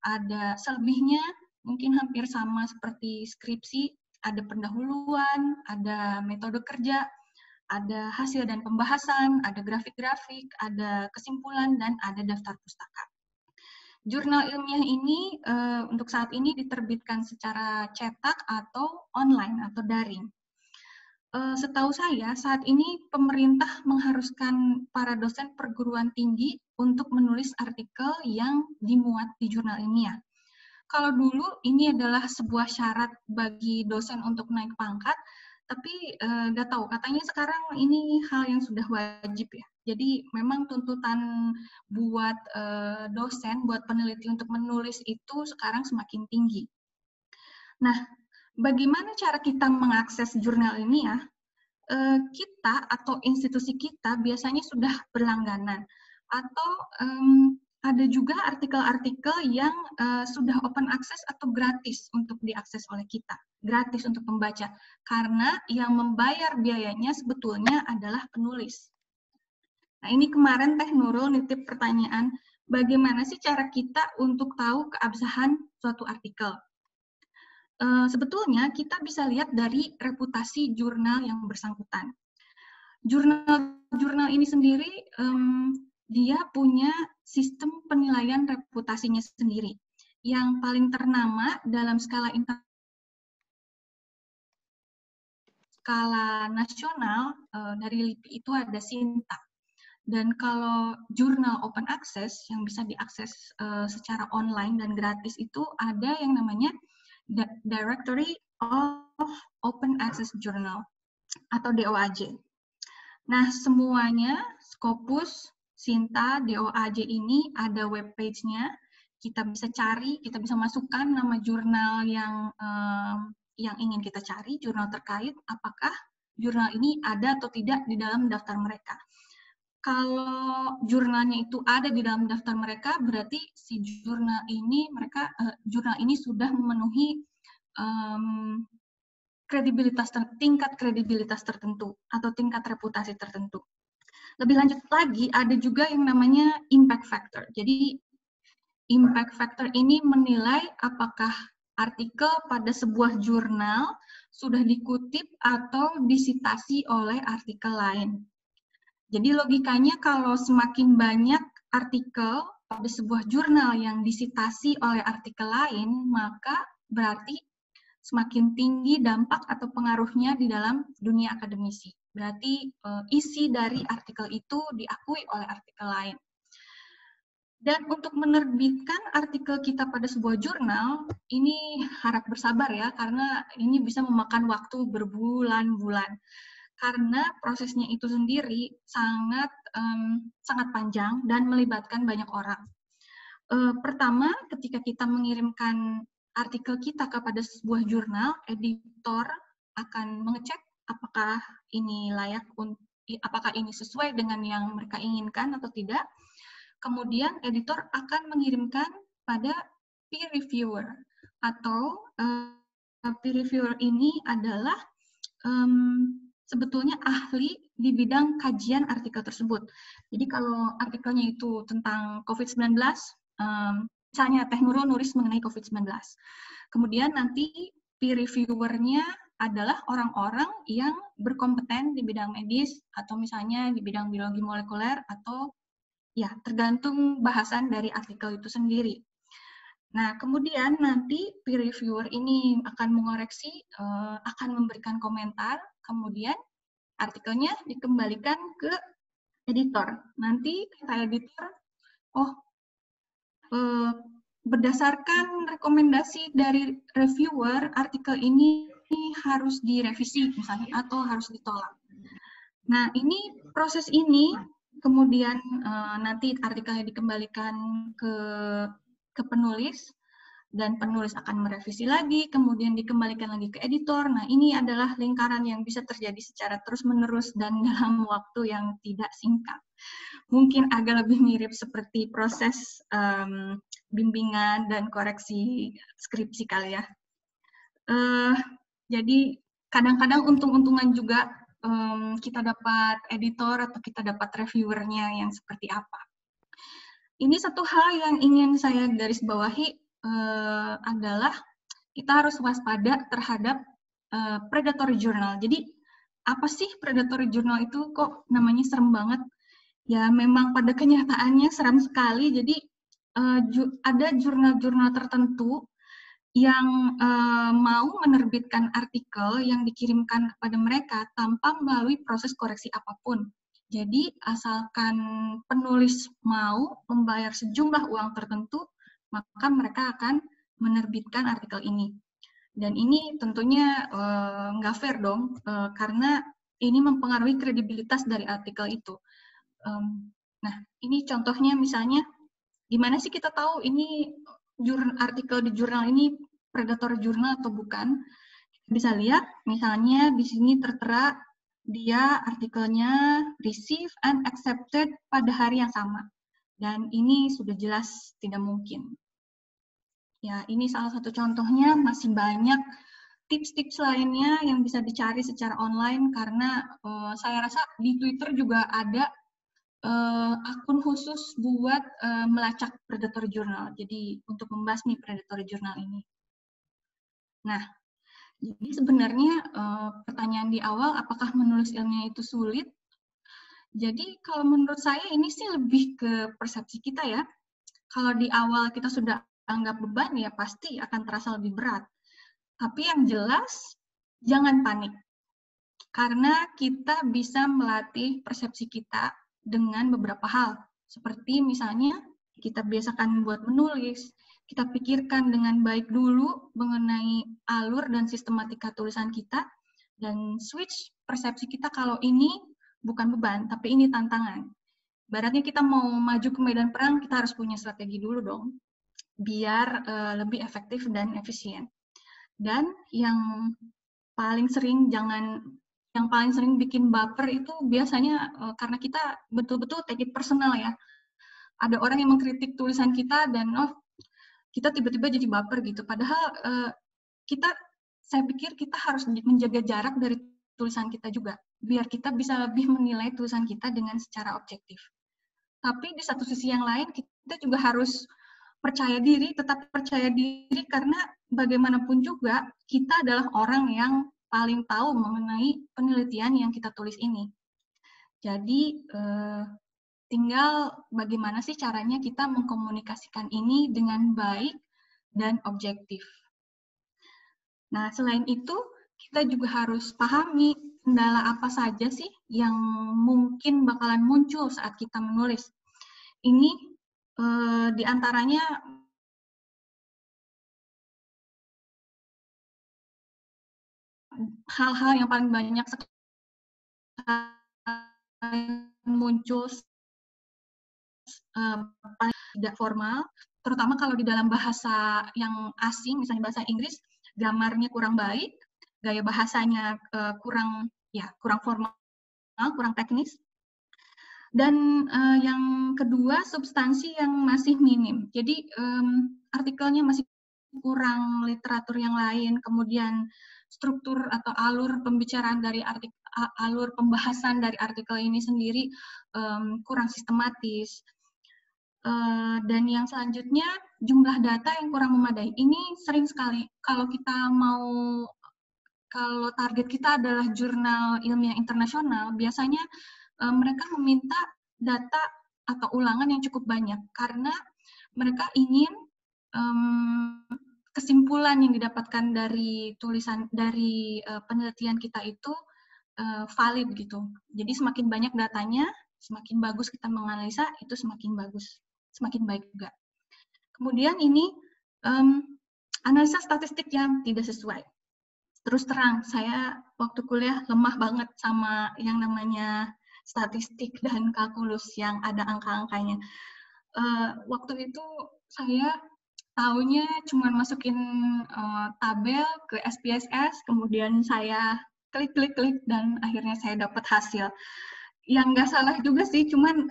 Ada selebihnya, mungkin hampir sama seperti skripsi, ada pendahuluan, ada metode kerja, ada hasil dan pembahasan, ada grafik-grafik, ada kesimpulan, dan ada daftar pustaka. Jurnal ilmiah ini untuk saat ini diterbitkan secara cetak atau online atau daring. Setahu saya, saat ini pemerintah mengharuskan para dosen perguruan tinggi untuk menulis artikel yang dimuat di jurnal ilmiah. Kalau dulu ini adalah sebuah syarat bagi dosen untuk naik pangkat, tapi nggak tahu, katanya sekarang ini hal yang sudah wajib ya. Jadi memang tuntutan buat dosen, buat peneliti untuk menulis itu sekarang semakin tinggi. Nah, bagaimana cara kita mengakses jurnal ilmiah? Kita atau institusi kita biasanya sudah berlangganan, atau ada juga artikel-artikel yang sudah open access atau gratis untuk diakses oleh kita, gratis untuk pembaca, karena yang membayar biayanya sebetulnya adalah penulis. Nah, ini kemarin Teh Nurul nitip pertanyaan, bagaimana sih cara kita untuk tahu keabsahan suatu artikel? Sebetulnya kita bisa lihat dari reputasi jurnal yang bersangkutan. Jurnal ini sendiri, dia punya sistem penilaian reputasinya sendiri. Yang paling ternama dalam skala nasional dari LIPI itu ada SINTA. Dan kalau jurnal open access yang bisa diakses secara online dan gratis itu ada yang namanya Directory of Open Access Journal atau DOAJ. Nah, semuanya Scopus, SINTA, DOAJ ini ada web page-nya. Kita bisa cari, kita bisa masukkan nama jurnal yang ingin kita cari, jurnal terkait, apakah jurnal ini ada atau tidak di dalam daftar mereka. Kalau jurnalnya itu ada di dalam daftar mereka, berarti si jurnal ini sudah memenuhi tingkat kredibilitas tertentu atau tingkat reputasi tertentu. Lebih lanjut lagi, ada juga yang namanya impact factor. Jadi impact factor ini menilai apakah artikel pada sebuah jurnal sudah dikutip atau disitasi oleh artikel lain. Jadi logikanya kalau semakin banyak artikel pada sebuah jurnal yang disitasi oleh artikel lain, maka berarti semakin tinggi dampak atau pengaruhnya di dalam dunia akademisi. Berarti isi dari artikel itu diakui oleh artikel lain. Dan untuk menerbitkan artikel kita pada sebuah jurnal, ini harap bersabar ya, karena ini bisa memakan waktu berbulan-bulan. Karena prosesnya itu sendiri sangat panjang dan melibatkan banyak orang. Pertama, ketika kita mengirimkan artikel kita kepada sebuah jurnal, editor akan mengecek apakah ini layak, apakah ini sesuai dengan yang mereka inginkan atau tidak. Kemudian editor akan mengirimkan pada peer reviewer, atau peer reviewer ini adalah sebetulnya ahli di bidang kajian artikel tersebut. Jadi kalau artikelnya itu tentang COVID-19, misalnya Teh Nurul nulis mengenai COVID-19. Kemudian nanti peer reviewer-nya adalah orang-orang yang berkompeten di bidang medis, atau misalnya di bidang biologi molekuler, atau ya tergantung bahasan dari artikel itu sendiri. Nah, kemudian nanti peer reviewer ini akan mengoreksi, akan memberikan komentar, kemudian artikelnya dikembalikan ke editor. Nanti kata editor, berdasarkan rekomendasi dari reviewer, artikel ini harus direvisi misalnya, atau harus ditolak. Nah, ini proses ini, kemudian nanti artikelnya dikembalikan ke penulis, dan penulis akan merevisi lagi, kemudian dikembalikan lagi ke editor. Nah, ini adalah lingkaran yang bisa terjadi secara terus-menerus dan dalam waktu yang tidak singkat. Mungkin agak lebih mirip seperti proses bimbingan dan koreksi skripsi kali ya. Jadi, kadang-kadang untung-untungan juga kita dapat editor atau kita dapat reviewernya yang seperti apa. Ini satu hal yang ingin saya garis bawahi, adalah kita harus waspada terhadap predatory journal. Jadi apa sih predatory journal itu, kok namanya serem banget? Ya memang pada kenyataannya seram sekali. Jadi ada jurnal-jurnal tertentu yang mau menerbitkan artikel yang dikirimkan kepada mereka tanpa melalui proses koreksi apapun. Jadi asalkan penulis mau membayar sejumlah uang tertentu, maka mereka akan menerbitkan artikel ini. Dan ini tentunya nggak fair dong, karena ini mempengaruhi kredibilitas dari artikel itu. Nah, ini contohnya misalnya, gimana sih kita tahu ini artikel di jurnal ini predator jurnal atau bukan? Bisa lihat, misalnya di sini tertera dia artikelnya received and accepted pada hari yang sama. Dan ini sudah jelas tidak mungkin. Ya, ini salah satu contohnya. Masih banyak tips-tips lainnya yang bisa dicari secara online, karena saya rasa di Twitter juga ada akun khusus buat melacak predatory journal. Jadi untuk membasmi predatory journal ini. Nah, jadi sebenarnya pertanyaan di awal, apakah menulis ilmiah itu sulit? Jadi kalau menurut saya ini sih lebih ke persepsi kita ya. Kalau di awal kita sudah anggap beban, ya pasti akan terasa lebih berat. Tapi yang jelas, jangan panik. Karena kita bisa melatih persepsi kita dengan beberapa hal. Seperti misalnya, kita biasakan buat menulis, kita pikirkan dengan baik dulu mengenai alur dan sistematika tulisan kita, dan switch persepsi kita kalau ini bukan beban, tapi ini tantangan. Ibaratnya kita mau maju ke medan perang, kita harus punya strategi dulu dong, biar lebih efektif dan efisien. Dan yang paling sering bikin baper itu biasanya karena kita betul-betul take it personal ya. Ada orang yang mengkritik tulisan kita dan kita tiba-tiba jadi baper gitu. Padahal saya pikir kita harus menjaga jarak dari tulisan kita juga, biar kita bisa lebih menilai tulisan kita dengan secara objektif. Tapi di satu sisi yang lain, kita juga harus tetap percaya diri, karena bagaimanapun juga, kita adalah orang yang paling tahu mengenai penelitian yang kita tulis ini. Jadi, tinggal bagaimana sih caranya kita mengkomunikasikan ini dengan baik dan objektif. Nah, selain itu, kita juga harus pahami kendala apa saja sih yang mungkin bakalan muncul saat kita menulis. Ini diantaranya hal-hal yang paling banyak muncul paling tidak formal. terutama kalau di dalam bahasa yang asing, misalnya bahasa Inggris, gramarnya kurang baik, gaya bahasanya kurang formal, kurang teknis. Dan yang kedua, substansi yang masih minim. Jadi artikelnya masih kurang literatur yang lain, kemudian struktur atau alur pembicaraan dari alur pembahasan dari artikel ini sendiri kurang sistematis. Dan yang selanjutnya, jumlah data yang kurang memadai. Ini sering sekali kalau target kita adalah jurnal ilmiah internasional, biasanya mereka meminta data atau ulangan yang cukup banyak karena mereka ingin kesimpulan yang didapatkan dari penelitian kita itu valid gitu. Jadi semakin banyak datanya, semakin bagus kita menganalisa, itu semakin bagus, semakin baik juga. Kemudian ini analisa statistik yang tidak sesuai. Terus terang, saya waktu kuliah lemah banget sama yang namanya statistik dan kalkulus yang ada angka-angkanya. Waktu itu saya taunya cuma masukin tabel ke SPSS, kemudian saya klik dan akhirnya saya dapat hasil. Yang nggak salah juga sih, cuman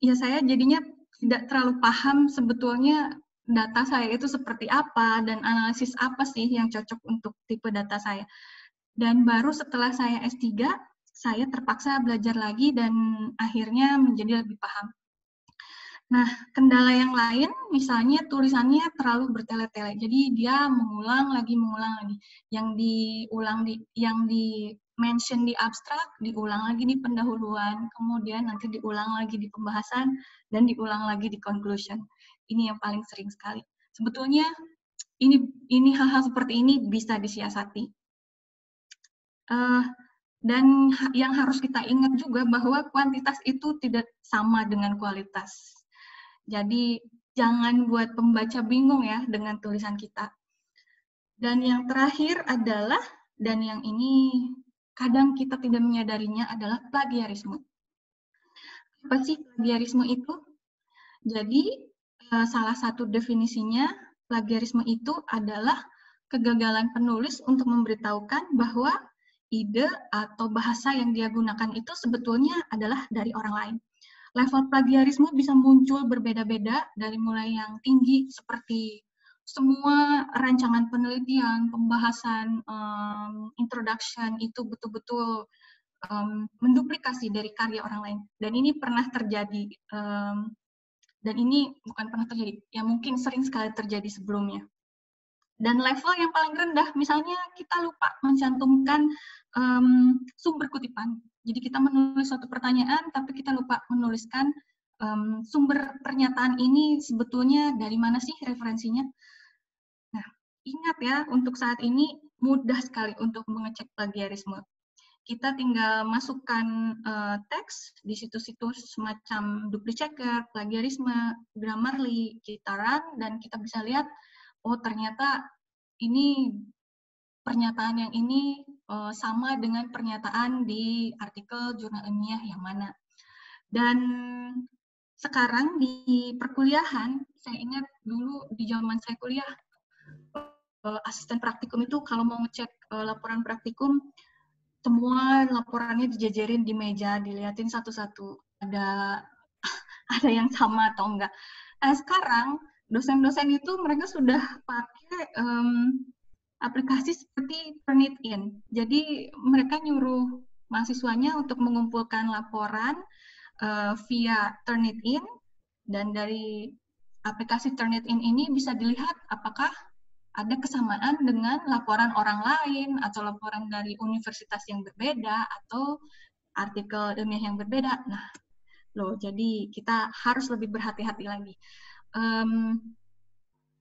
saya jadinya tidak terlalu paham sebetulnya data saya itu seperti apa dan analisis apa sih yang cocok untuk tipe data saya. Dan baru setelah saya S3, saya terpaksa belajar lagi dan akhirnya menjadi lebih paham. Nah, kendala yang lain misalnya tulisannya terlalu bertele-tele. Jadi dia mengulang lagi. Yang di-mention di abstrak, diulang lagi di pendahuluan, kemudian nanti diulang lagi di pembahasan, dan diulang lagi di conclusion. Ini yang paling sering sekali. Sebetulnya ini hal-hal seperti ini bisa disiasati. Dan yang harus kita ingat juga bahwa kuantitas itu tidak sama dengan kualitas. Jadi jangan buat pembaca bingung ya dengan tulisan kita. Dan yang terakhir adalah, dan yang ini kadang kita tidak menyadarinya, adalah plagiarisme. Apa sih plagiarisme itu? Jadi salah satu definisinya, plagiarisme itu adalah kegagalan penulis untuk memberitahukan bahwa ide atau bahasa yang dia gunakan itu sebetulnya adalah dari orang lain. Level plagiarisme bisa muncul berbeda-beda, dari mulai yang tinggi seperti semua rancangan penelitian, pembahasan, introduction itu betul-betul menduplikasi dari karya orang lain. Dan ini pernah terjadi, dan ini bukan pernah terjadi, ya mungkin sering sekali terjadi sebelumnya. Dan level yang paling rendah, misalnya kita lupa mencantumkan sumber kutipan. Jadi kita menulis suatu pertanyaan, tapi kita lupa menuliskan sumber pernyataan ini sebetulnya dari mana sih referensinya. Nah, ingat ya, untuk saat ini mudah sekali untuk mengecek plagiarisme. Kita tinggal masukkan teks di situs-situs semacam Duplichecker, plagiarisme, Grammarly, kita run, dan kita bisa lihat, oh ternyata ini pernyataan yang ini sama dengan pernyataan di artikel jurnal ilmiah yang mana. Dan sekarang di perkuliahan, saya ingat dulu di zaman saya kuliah, asisten praktikum itu kalau mau ngecek laporan praktikum, semua laporannya dijajarin di meja, dilihatin satu-satu, ada yang sama atau enggak. Nah, sekarang dosen-dosen itu mereka sudah pakai aplikasi seperti Turnitin. Jadi mereka nyuruh mahasiswanya untuk mengumpulkan laporan via Turnitin, dan dari aplikasi Turnitin ini bisa dilihat apakah ada kesamaan dengan laporan orang lain atau laporan dari universitas yang berbeda atau artikel ilmiah yang berbeda. Nah, jadi kita harus lebih berhati-hati lagi.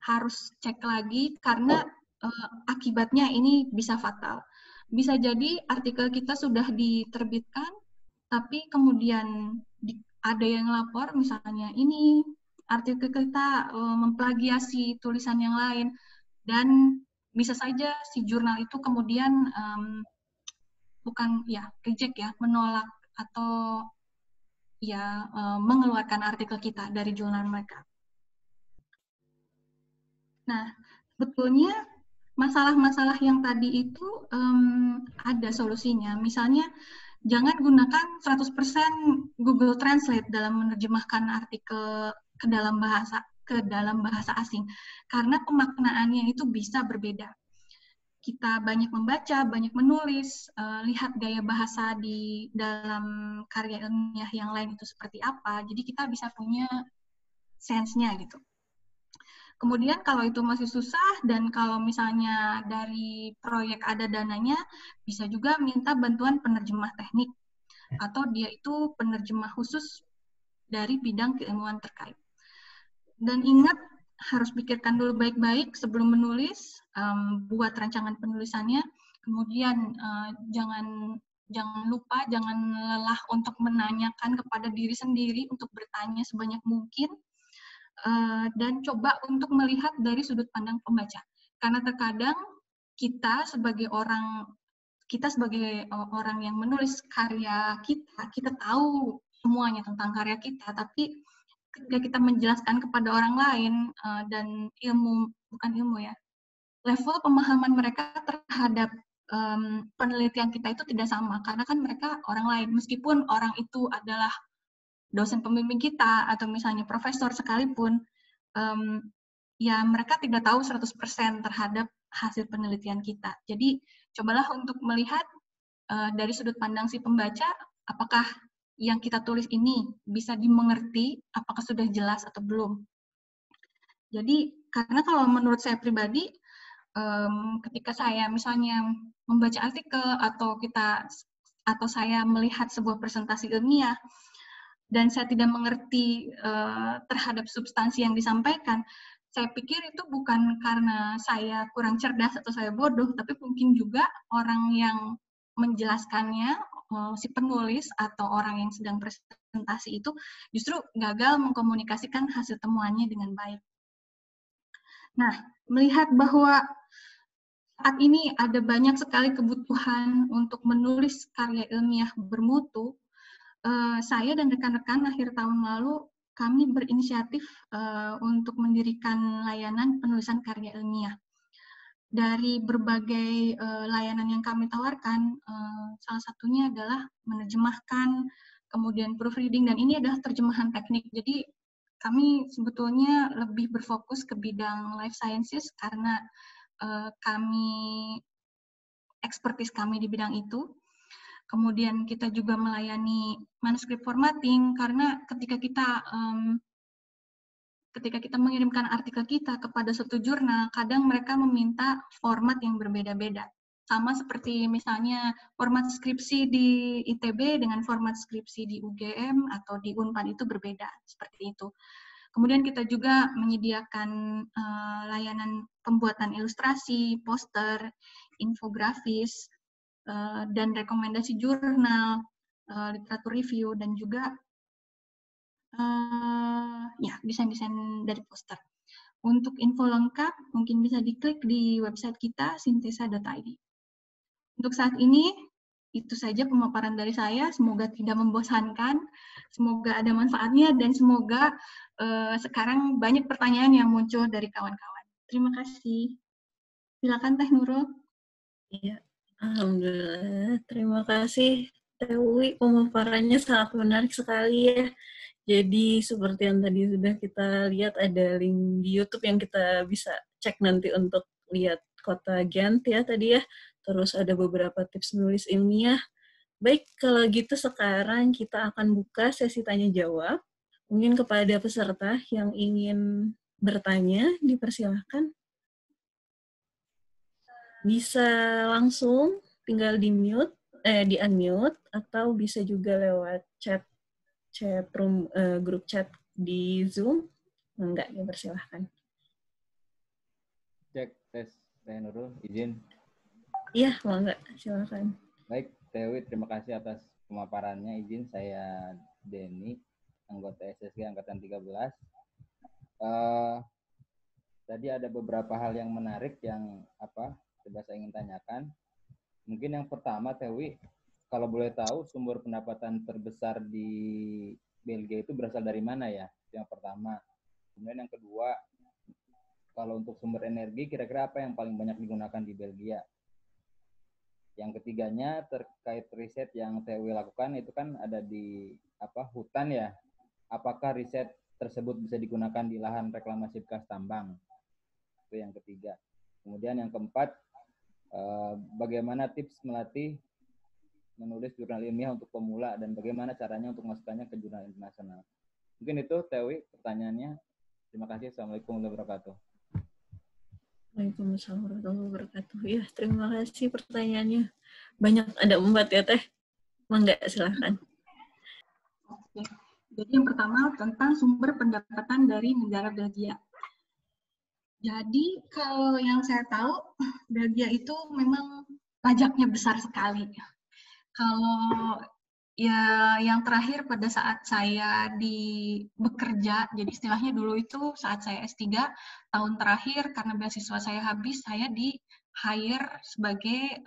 Harus cek lagi karena akibatnya ini bisa fatal. Bisa jadi artikel kita sudah diterbitkan, tapi kemudian ada yang lapor, misalnya ini artikel kita memplagiasi tulisan yang lain, dan bisa saja si jurnal itu kemudian reject ya, menolak atau mengeluarkan artikel kita dari jurnal mereka. Nah, sebetulnya masalah-masalah yang tadi itu ada solusinya. Misalnya, jangan gunakan 100% Google Translate dalam menerjemahkan artikel ke dalam bahasa asing, karena pemaknaannya itu bisa berbeda. Kita banyak membaca, banyak menulis, lihat gaya bahasa di dalam karya ilmiah yang lain itu seperti apa, jadi kita bisa punya sense-nya gitu. Kemudian kalau itu masih susah dan kalau misalnya dari proyek ada dananya, bisa juga minta bantuan penerjemah teknik atau dia itu penerjemah khusus dari bidang keilmuan terkait. Dan ingat, harus pikirkan dulu baik-baik sebelum menulis, buat rancangan penulisannya, kemudian jangan lupa, jangan lelah untuk menanyakan kepada diri sendiri, untuk bertanya sebanyak mungkin, dan coba untuk melihat dari sudut pandang pembaca. Karena terkadang kita sebagai orang yang menulis karya kita tahu semuanya tentang karya kita, tapi ketika kita menjelaskan kepada orang lain dan level pemahaman mereka terhadap penelitian kita itu tidak sama, karena kan mereka orang lain, meskipun orang itu adalah dosen pembimbing kita atau misalnya profesor sekalipun, ya mereka tidak tahu 100% terhadap hasil penelitian kita. Jadi cobalah untuk melihat dari sudut pandang si pembaca, apakah yang kita tulis ini bisa dimengerti, apakah sudah jelas atau belum. Jadi, karena kalau menurut saya pribadi, ketika saya misalnya membaca artikel atau saya melihat sebuah presentasi ilmiah, dan saya tidak mengerti terhadap substansi yang disampaikan, saya pikir itu bukan karena saya kurang cerdas atau saya bodoh, tapi mungkin juga orang yang menjelaskannya, si penulis atau orang yang sedang presentasi itu justru gagal mengkomunikasikan hasil temuannya dengan baik. Nah, melihat bahwa saat ini ada banyak sekali kebutuhan untuk menulis karya ilmiah bermutu, saya dan rekan-rekan akhir tahun lalu kami berinisiatif untuk mendirikan layanan penulisan karya ilmiah. Dari berbagai layanan yang kami tawarkan, salah satunya adalah menerjemahkan, kemudian proofreading, dan ini adalah terjemahan teknik. Jadi kami sebetulnya lebih berfokus ke bidang life sciences karena expertise kami di bidang itu. Kemudian kita juga melayani manuskrip formatting, karena ketika kita mengirimkan artikel kita kepada suatu jurnal, kadang mereka meminta format yang berbeda-beda. Sama seperti misalnya format skripsi di ITB dengan format skripsi di UGM atau di Unpad itu berbeda, seperti itu. Kemudian kita juga menyediakan layanan pembuatan ilustrasi, poster, infografis, dan rekomendasi jurnal, literatur review, dan juga desain-desain dari poster. Untuk info lengkap, mungkin bisa diklik di website kita, sintesa.id. Untuk saat ini, itu saja pemaparan dari saya. Semoga tidak membosankan, semoga ada manfaatnya, dan semoga sekarang banyak pertanyaan yang muncul dari kawan-kawan. Terima kasih. Silakan Teh Nurul. Iya, alhamdulillah. Terima kasih, Tewi. Pemaparannya sangat menarik sekali ya. Jadi seperti yang tadi sudah kita lihat, ada link di YouTube yang kita bisa cek nanti untuk lihat kota Ghent ya tadi ya. Terus ada beberapa tips menulis ilmiah. Baik, kalau gitu sekarang kita akan buka sesi tanya jawab. Mungkin kepada peserta yang ingin bertanya, dipersilahkan. Bisa langsung tinggal di unmute, atau bisa juga lewat chat room, grup chat di Zoom. Enggak, dipersilahkan. Cek tes Teh Nurul, izin. Iya, enggak, silakan. Baik, Tewi, terima kasih atas pemaparannya. Izin, saya Denny, anggota SSG Angkatan 13. Tadi ada beberapa hal yang menarik yang coba saya ingin tanyakan. Mungkin yang pertama, Tewi, kalau boleh tahu sumber pendapatan terbesar di Belgia itu berasal dari mana ya? Yang pertama. Kemudian yang kedua, kalau untuk sumber energi kira-kira apa yang paling banyak digunakan di Belgia? Yang ketiganya terkait riset yang TUI lakukan itu kan ada di hutan ya. Apakah riset tersebut bisa digunakan di lahan reklamasi bekas tambang? Itu yang ketiga. Kemudian yang keempat, bagaimana tips melatih menulis jurnal ilmiah untuk pemula dan bagaimana caranya untuk memasukkannya ke jurnal internasional? Mungkin itu TUI pertanyaannya. Terima kasih. Assalamualaikum warahmatullahi wabarakatuh. Waalaikumsalam warahmatullahi wabarakatuh. Ya, terima kasih pertanyaannya. Banyak, ada 4 ya, Teh. Mangga, silahkan. Oke. Jadi yang pertama tentang sumber pendapatan dari negara Belgia. Jadi kalau yang saya tahu, Belgia itu memang pajaknya besar sekali. Kalau ya yang terakhir pada saat saya bekerja, jadi istilahnya dulu itu saat saya S3, tahun terakhir karena beasiswa saya habis, saya di hire sebagai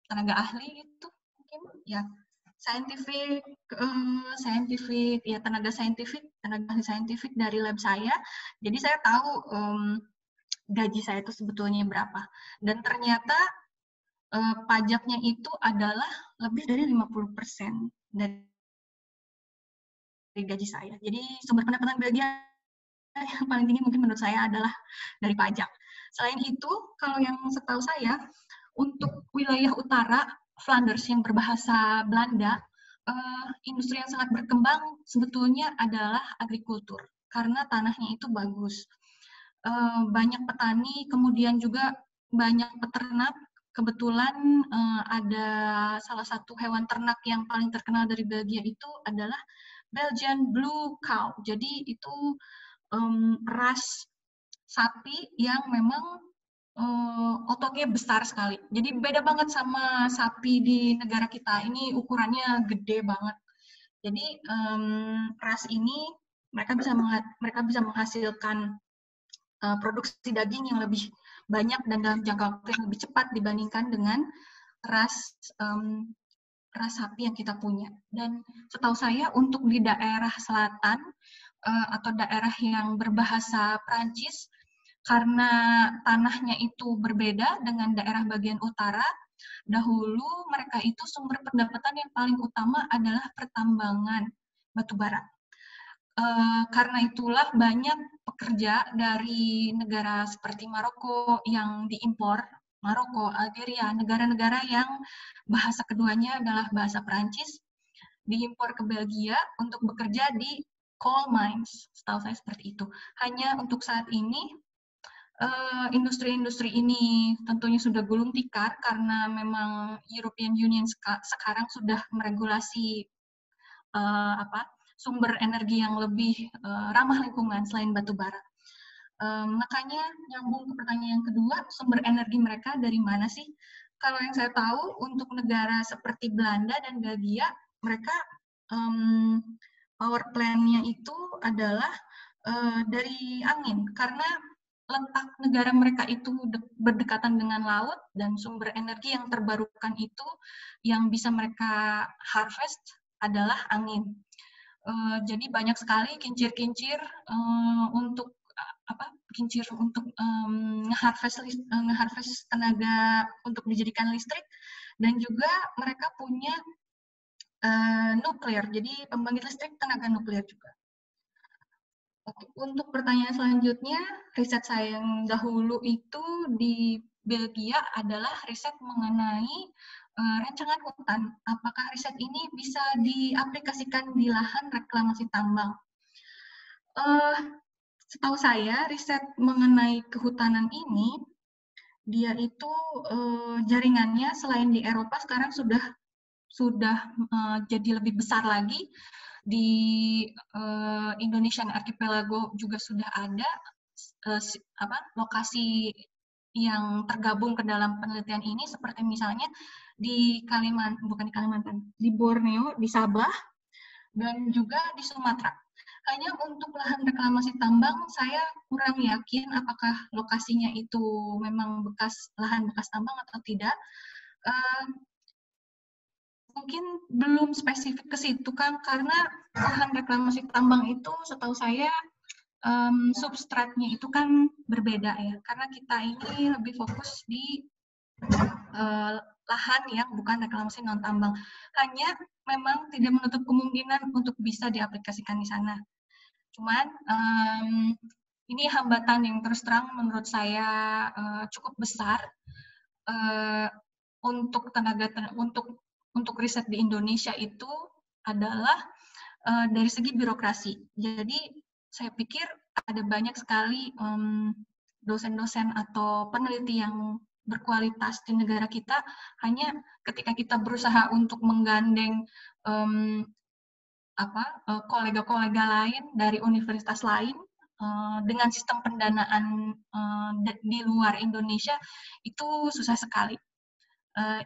tenaga ahli itu mungkin ya scientific ya tenaga ahli saintifik dari lab saya. Jadi saya tahu gaji saya itu sebetulnya berapa, dan ternyata pajaknya itu adalah lebih dari 50% dari gaji saya. Jadi sumber pendapatan Belgia yang paling tinggi mungkin menurut saya adalah dari pajak. Selain itu, kalau yang setahu saya, untuk wilayah utara, Flanders yang berbahasa Belanda, industri yang sangat berkembang sebetulnya adalah agrikultur, karena tanahnya itu bagus. Banyak petani, kemudian juga banyak peternak. Kebetulan ada salah satu hewan ternak yang paling terkenal dari Belgia itu adalah Belgian Blue Cow. Jadi itu ras sapi yang memang ototnya besar sekali. Jadi beda banget sama sapi di negara kita. Ini ukurannya gede banget. Jadi ras ini mereka bisa menghasilkan produksi daging yang lebih banyak dan dalam jangka waktu yang lebih cepat dibandingkan dengan ras sapi yang kita punya. Dan setahu saya untuk di daerah selatan atau daerah yang berbahasa Prancis, karena tanahnya itu berbeda dengan daerah bagian utara, dahulu mereka itu sumber pendapatan yang paling utama adalah pertambangan batu bara. Karena itulah banyak pekerja dari negara seperti Maroko yang diimpor, Maroko, Algeria, negara-negara yang bahasa keduanya adalah bahasa Perancis, diimpor ke Belgia untuk bekerja di coal mines. Setahu saya seperti itu. Hanya untuk saat ini, industri-industri ini tentunya sudah gulung tikar karena memang European Union sekarang sudah meregulasi sumber energi yang lebih ramah lingkungan selain batu bara. Makanya nyambung ke pertanyaan yang kedua, sumber energi mereka dari mana sih? Kalau yang saya tahu untuk negara seperti Belanda dan Belgia, mereka power plant-nya itu adalah dari angin, karena letak negara mereka itu berdekatan dengan laut dan sumber energi yang terbarukan itu yang bisa mereka harvest adalah angin. Jadi banyak sekali kincir-kincir untuk nge-harvest tenaga untuk dijadikan listrik, dan juga mereka punya nuklir, jadi pembangkit listrik tenaga nuklir juga. Oke, untuk pertanyaan selanjutnya, riset saya yang dahulu itu di Belgia adalah riset mengenai rancangan hutan. Apakah riset ini bisa diaplikasikan di lahan reklamasi tambang? Setahu saya, riset mengenai kehutanan ini, dia itu jaringannya selain di Eropa sekarang sudah jadi lebih besar lagi. Di Indonesian Archipelago juga sudah ada lokasi yang tergabung ke dalam penelitian ini, seperti misalnya di di Borneo, di Sabah, dan juga di Sumatera. Hanya untuk lahan reklamasi tambang, saya kurang yakin apakah lokasinya itu memang lahan bekas tambang atau tidak. mungkin belum spesifik ke situ kan, karena lahan reklamasi tambang itu setahu saya substratnya itu kan berbeda ya, karena kita ini lebih fokus di lahan yang bukan reklamasi non tambang. Hanya memang tidak menutup kemungkinan untuk bisa diaplikasikan di sana. Cuman ini hambatan yang terus terang menurut saya cukup besar untuk untuk riset di Indonesia itu adalah dari segi birokrasi. Jadi saya pikir ada banyak sekali dosen-dosen atau peneliti yang berkualitas di negara kita, hanya ketika kita berusaha untuk menggandeng kolega-kolega lain dari universitas lain dengan sistem pendanaan di luar Indonesia itu susah sekali.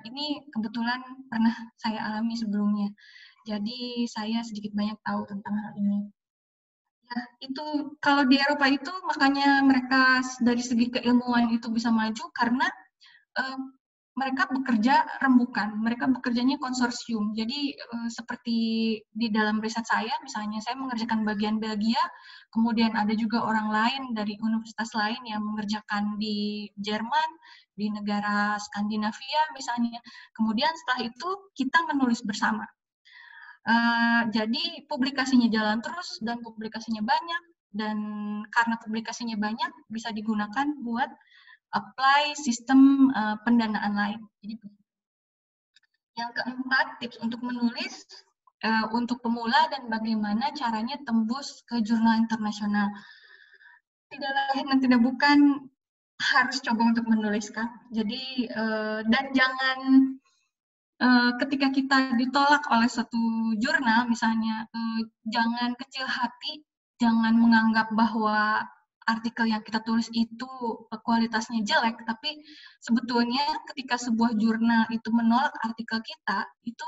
Ini kebetulan pernah saya alami sebelumnya. Jadi saya sedikit banyak tahu tentang hal ini. Ya, itu kalau di Eropa itu makanya mereka dari segi keilmuan itu bisa maju karena mereka bekerja rembukan, mereka bekerjanya konsorsium. Jadi seperti di dalam riset saya, misalnya saya mengerjakan bagian Belgia, kemudian ada juga orang lain dari universitas lain yang mengerjakan di Jerman, di negara Skandinavia misalnya. Kemudian setelah itu kita menulis bersama. Jadi publikasinya jalan terus dan publikasinya banyak, dan karena publikasinya banyak bisa digunakan buat apply sistem pendanaan lain. Jadi, yang keempat, tips untuk menulis untuk pemula dan bagaimana caranya tembus ke jurnal internasional. Tidak lain dan tidak bukan, harus coba untuk menuliskan. Jadi dan jangan ketika kita ditolak oleh satu jurnal, misalnya, jangan kecil hati, jangan menganggap bahwa artikel yang kita tulis itu kualitasnya jelek, tapi sebetulnya ketika sebuah jurnal itu menolak artikel kita, itu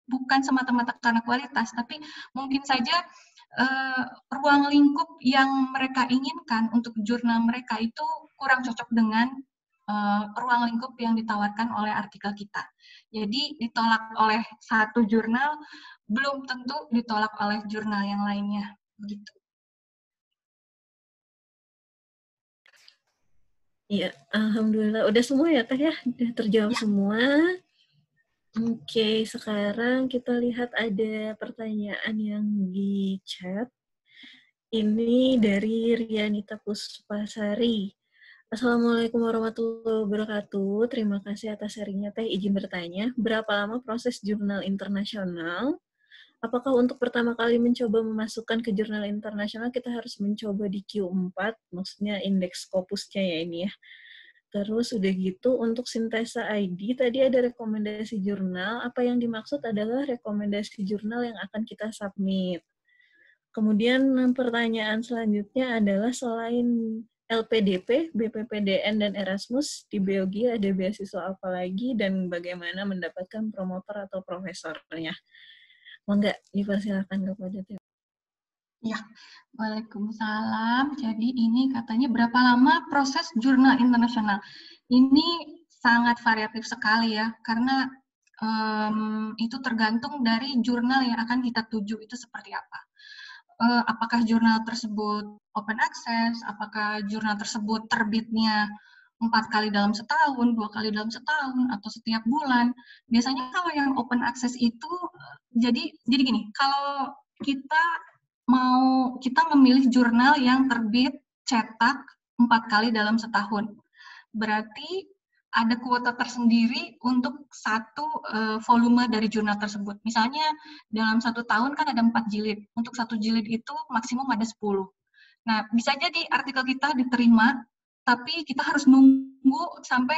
bukan semata-mata karena kualitas, tapi mungkin saja ruang lingkup yang mereka inginkan untuk jurnal mereka itu kurang cocok dengan ruang lingkup yang ditawarkan oleh artikel kita. Jadi ditolak oleh satu jurnal belum tentu ditolak oleh jurnal yang lainnya. Begitu. Iya, alhamdulillah udah semua ya Teh ya, udah terjawab semua. Oke, sekarang kita lihat ada pertanyaan yang di chat. Ini dari Rianita Puspasari. Assalamualaikum warahmatullahi wabarakatuh. Terima kasih atas sharingnya Teh. Izin bertanya, berapa lama proses jurnal internasional? Apakah untuk pertama kali mencoba memasukkan ke jurnal internasional kita harus mencoba di Q4, maksudnya indeks Scopusnya ya ini ya. Terus udah gitu untuk sintesa ID tadi ada rekomendasi jurnal. Apa yang dimaksud adalah rekomendasi jurnal yang akan kita submit. Kemudian pertanyaan selanjutnya adalah selain LPDP, BPPDN, dan Erasmus, di Belgia ada beasiswa apa lagi dan bagaimana mendapatkan promotor atau profesornya? Monggo dipersilakan kepada Teh. Ya, Waalaikumsalam. Jadi ini katanya berapa lama proses jurnal internasional? Ini sangat variatif sekali ya, karena itu tergantung dari jurnal yang akan kita tuju itu seperti apa. Apakah jurnal tersebut open access, apakah jurnal tersebut terbitnya 4 kali dalam setahun, 2 kali dalam setahun, atau setiap bulan. Biasanya kalau yang open access itu, jadi gini, kalau kita memilih jurnal yang terbit cetak 4 kali dalam setahun, berarti ada kuota tersendiri untuk satu volume dari jurnal tersebut. Misalnya dalam 1 tahun kan ada 4 jilid. Untuk 1 jilid itu maksimum ada 10. Nah, bisa jadi artikel kita diterima, tapi kita harus nunggu sampai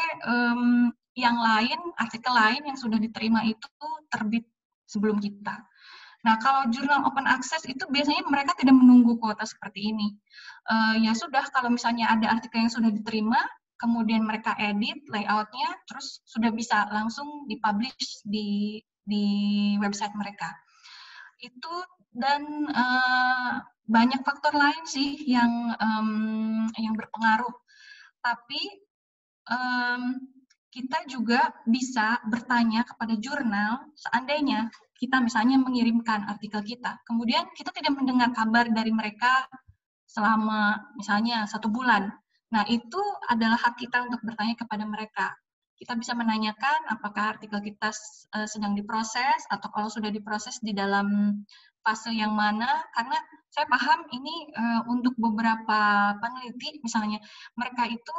yang lain, artikel lain yang sudah diterima itu terbit sebelum kita. Nah, kalau jurnal open access itu biasanya mereka tidak menunggu kuota seperti ini. Ya sudah, kalau misalnya ada artikel yang sudah diterima, kemudian mereka edit layoutnya, terus sudah bisa langsung dipublish di website mereka. Itu dan banyak faktor lain sih yang berpengaruh. Tapi kita juga bisa bertanya kepada jurnal seandainya kita misalnya mengirimkan artikel kita, kemudian kita tidak mendengar kabar dari mereka selama misalnya 1 bulan. Nah, itu adalah hak kita untuk bertanya kepada mereka. Kita bisa menanyakan apakah artikel kita sedang diproses, atau kalau sudah diproses di dalam fase yang mana, karena saya paham ini untuk beberapa peneliti, misalnya mereka itu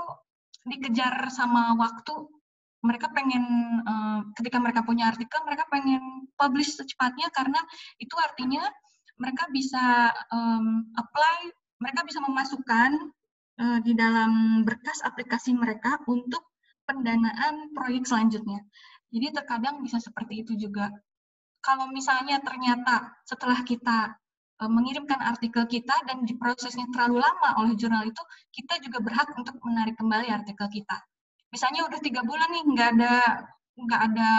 dikejar sama waktu, mereka pengen, ketika mereka punya artikel, mereka pengen publish secepatnya, karena itu artinya mereka bisa apply, mereka bisa memasukkan di dalam berkas aplikasi mereka untuk pendanaan proyek selanjutnya. Jadi terkadang bisa seperti itu juga. Kalau misalnya ternyata setelah kita mengirimkan artikel kita dan diprosesnya terlalu lama oleh jurnal itu, kita juga berhak untuk menarik kembali artikel kita. Misalnya udah 3 bulan nih nggak ada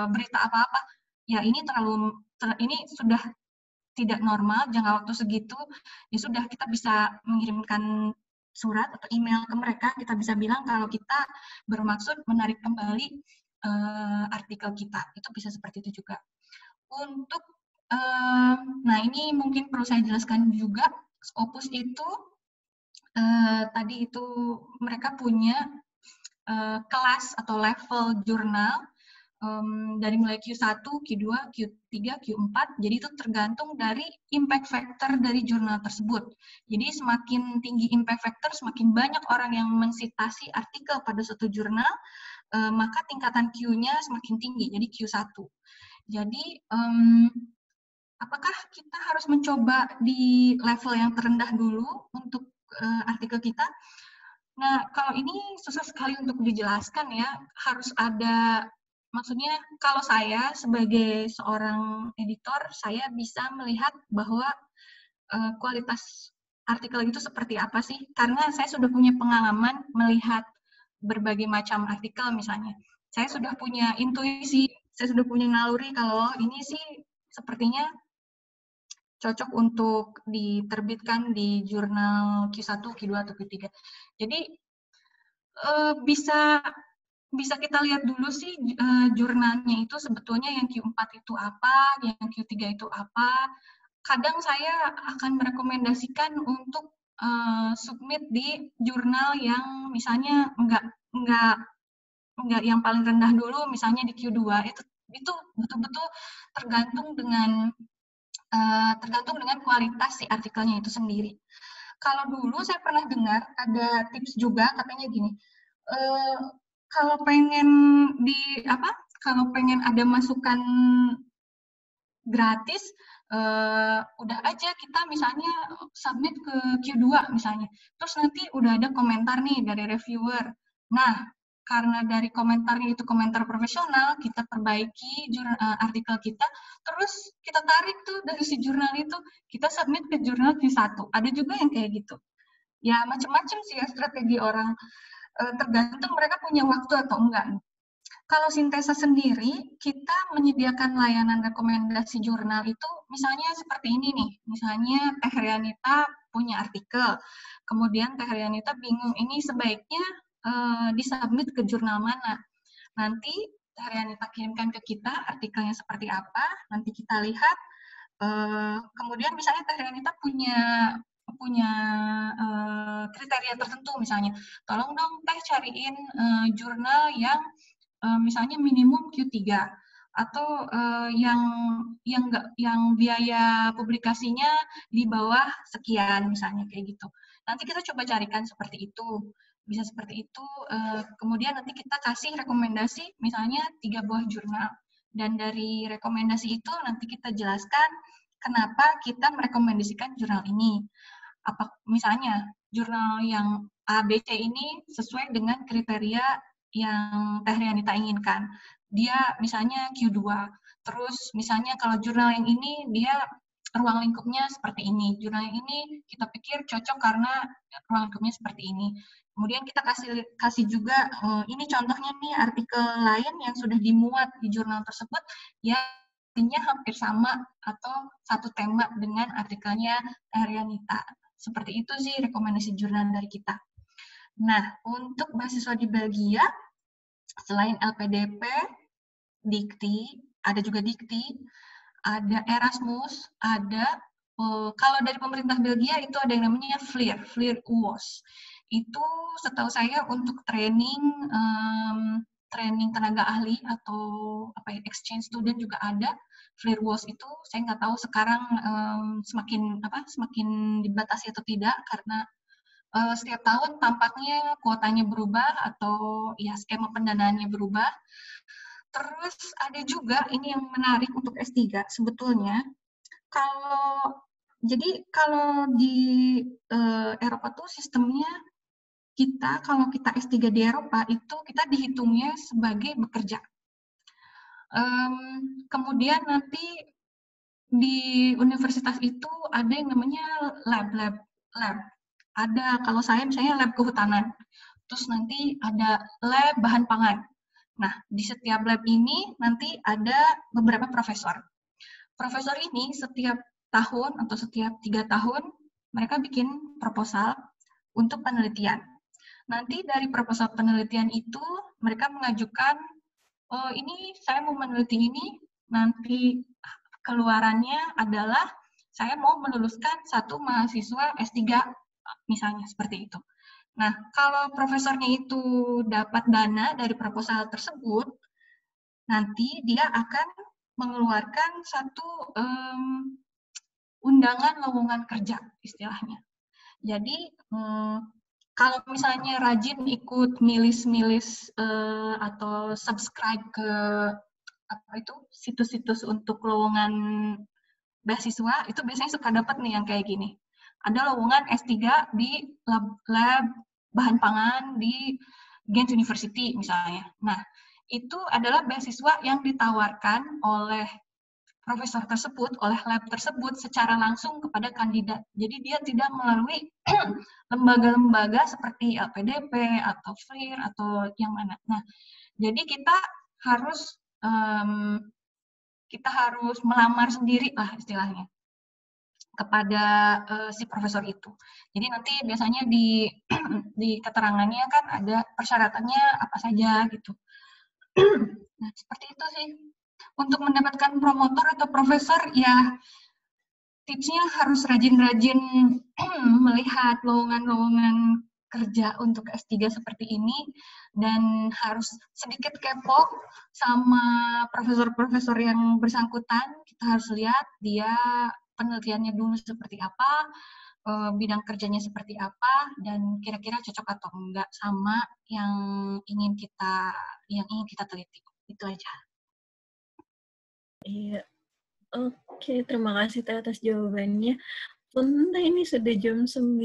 berita apa-apa, ya ini ini sudah tidak normal, jangka waktu segitu, ya sudah kita bisa mengirimkan surat atau email ke mereka, kita bisa bilang kalau kita bermaksud menarik kembali artikel kita. Itu bisa seperti itu juga. Untuk, nah ini mungkin perlu saya jelaskan juga, Scopus itu, tadi itu mereka punya kelas atau level jurnal, dari mulai Q1, Q2, Q3, Q4, jadi itu tergantung dari impact factor dari jurnal tersebut. Jadi semakin tinggi impact factor, semakin banyak orang yang mensitasi artikel pada suatu jurnal, maka tingkatan Q-nya semakin tinggi, jadi Q1. Jadi, apakah kita harus mencoba di level yang terendah dulu untuk artikel kita? Nah, kalau ini susah sekali untuk dijelaskan ya, harus ada, maksudnya kalau saya sebagai seorang editor, saya bisa melihat bahwa kualitas artikel itu seperti apa sih, karena saya sudah punya pengalaman melihat berbagai macam artikel misalnya. Saya sudah punya intuisi, saya sudah punya naluri kalau ini sih sepertinya cocok untuk diterbitkan di jurnal Q1, Q2, atau Q3. Jadi bisa kita lihat dulu sih jurnalnya itu sebetulnya yang Q4 itu apa, yang Q3 itu apa. Kadang saya akan merekomendasikan untuk submit di jurnal yang misalnya enggak yang paling rendah dulu, misalnya di Q2, itu betul-betul tergantung dengan kualitas si artikelnya itu sendiri. Kalau dulu saya pernah dengar ada tips juga, katanya gini, kalau pengen ada masukan gratis, udah aja kita misalnya submit ke Q2 misalnya, terus nanti udah ada komentar nih dari reviewer. Nah, karena dari komentarnya itu komentar profesional, kita perbaiki artikel kita, terus kita tarik tuh dari si jurnal itu, kita submit ke jurnal Q1. Ada juga yang kayak gitu. Ya, macam-macam sih ya strategi orang, tergantung mereka punya waktu atau enggak. Kalau Sintesa sendiri, kita menyediakan layanan rekomendasi jurnal itu misalnya seperti ini nih, misalnya Teh Rianita punya artikel, kemudian Teh Rianita bingung ini sebaiknya disubmit ke jurnal mana. Nanti Teh Rianita kirimkan ke kita artikelnya seperti apa, nanti kita lihat, kemudian misalnya Teh Rianita punya kriteria tertentu, misalnya tolong dong Teh cariin jurnal yang misalnya minimum Q3 atau yang biaya publikasinya di bawah sekian misalnya kayak gitu. Nanti kita coba carikan seperti itu. Bisa seperti itu, kemudian nanti kita kasih rekomendasi misalnya 3 buah jurnal. Dan dari rekomendasi itu nanti kita jelaskan kenapa kita merekomendasikan jurnal ini. Misalnya jurnal yang A, B, C ini sesuai dengan kriteria yang Teh Rianita inginkan. Dia misalnya Q2. Terus misalnya kalau jurnal yang ini dia ruang lingkupnya seperti ini. Jurnal yang ini kita pikir cocok karena ruang lingkupnya seperti ini. Kemudian kita kasih juga ini contohnya nih artikel lain yang sudah dimuat di jurnal tersebut ya artinya hampir sama atau satu tema dengan artikelnya Teh Rianita. Seperti itu sih rekomendasi jurnal dari kita. Nah, untuk mahasiswa di Belgia, Selain LPDP, Dikti, ada juga Dikti, ada Erasmus, ada kalau dari pemerintah Belgia itu ada yang namanya FLIR UOS. Itu setahu saya untuk training tenaga ahli atau exchange student juga ada. FLIR UOS itu saya nggak tahu sekarang semakin dibatasi atau tidak karena setiap tahun tampaknya kuotanya berubah atau ya skema pendanaannya berubah. Terus ada juga ini yang menarik untuk S3 sebetulnya. Kalau di Eropa tuh sistemnya kalau kita S3 di Eropa itu kita dihitungnya sebagai bekerja. Kemudian nanti di universitas itu ada yang namanya lab. Ada kalau saya misalnya lab kehutanan. Terus nanti ada lab bahan pangan. Nah, di setiap lab ini nanti ada beberapa profesor. Profesor ini setiap tahun atau setiap 3 tahun mereka bikin proposal untuk penelitian. Nanti dari proposal penelitian itu mereka mengajukan, oh ini saya mau meneliti ini, nanti keluarannya adalah saya mau meluluskan satu mahasiswa S3, misalnya seperti itu. Nah, kalau profesornya itu dapat dana dari proposal tersebut, nanti dia akan mengeluarkan satu undangan lowongan kerja, istilahnya. Jadi, kalau misalnya rajin ikut milis-milis atau subscribe ke situs-situs untuk lowongan beasiswa, itu biasanya suka dapat nih yang kayak gini. Ada lowongan S3 di lab bahan pangan di Ghent University misalnya. Nah, itu adalah beasiswa yang ditawarkan oleh profesor tersebut, oleh lab tersebut secara langsung kepada kandidat. Jadi dia tidak melalui lembaga-lembaga seperti LPDP atau FLIR atau yang mana. Nah, jadi kita harus melamar sendiri lah istilahnya kepada si profesor itu. Jadi nanti biasanya di keterangannya kan ada persyaratannya apa saja gitu. Nah, seperti itu sih. Untuk mendapatkan promotor atau profesor ya tipsnya harus rajin-rajin melihat lowongan-lowongan kerja untuk S3 seperti ini dan harus sedikit kepo sama profesor-profesor yang bersangkutan. Kita harus lihat dia penelitiannya dulu seperti apa, bidang kerjanya seperti apa, dan kira-kira cocok atau enggak sama yang ingin kita teliti. Itu aja. Iya. Oke, terima kasih Teh atas jawabannya. Punten ini sudah jam 9.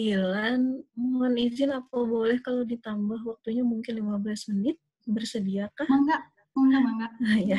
Mohon izin apa boleh kalau ditambah waktunya mungkin 15 menit? Bersediakah? Mangga. Ya,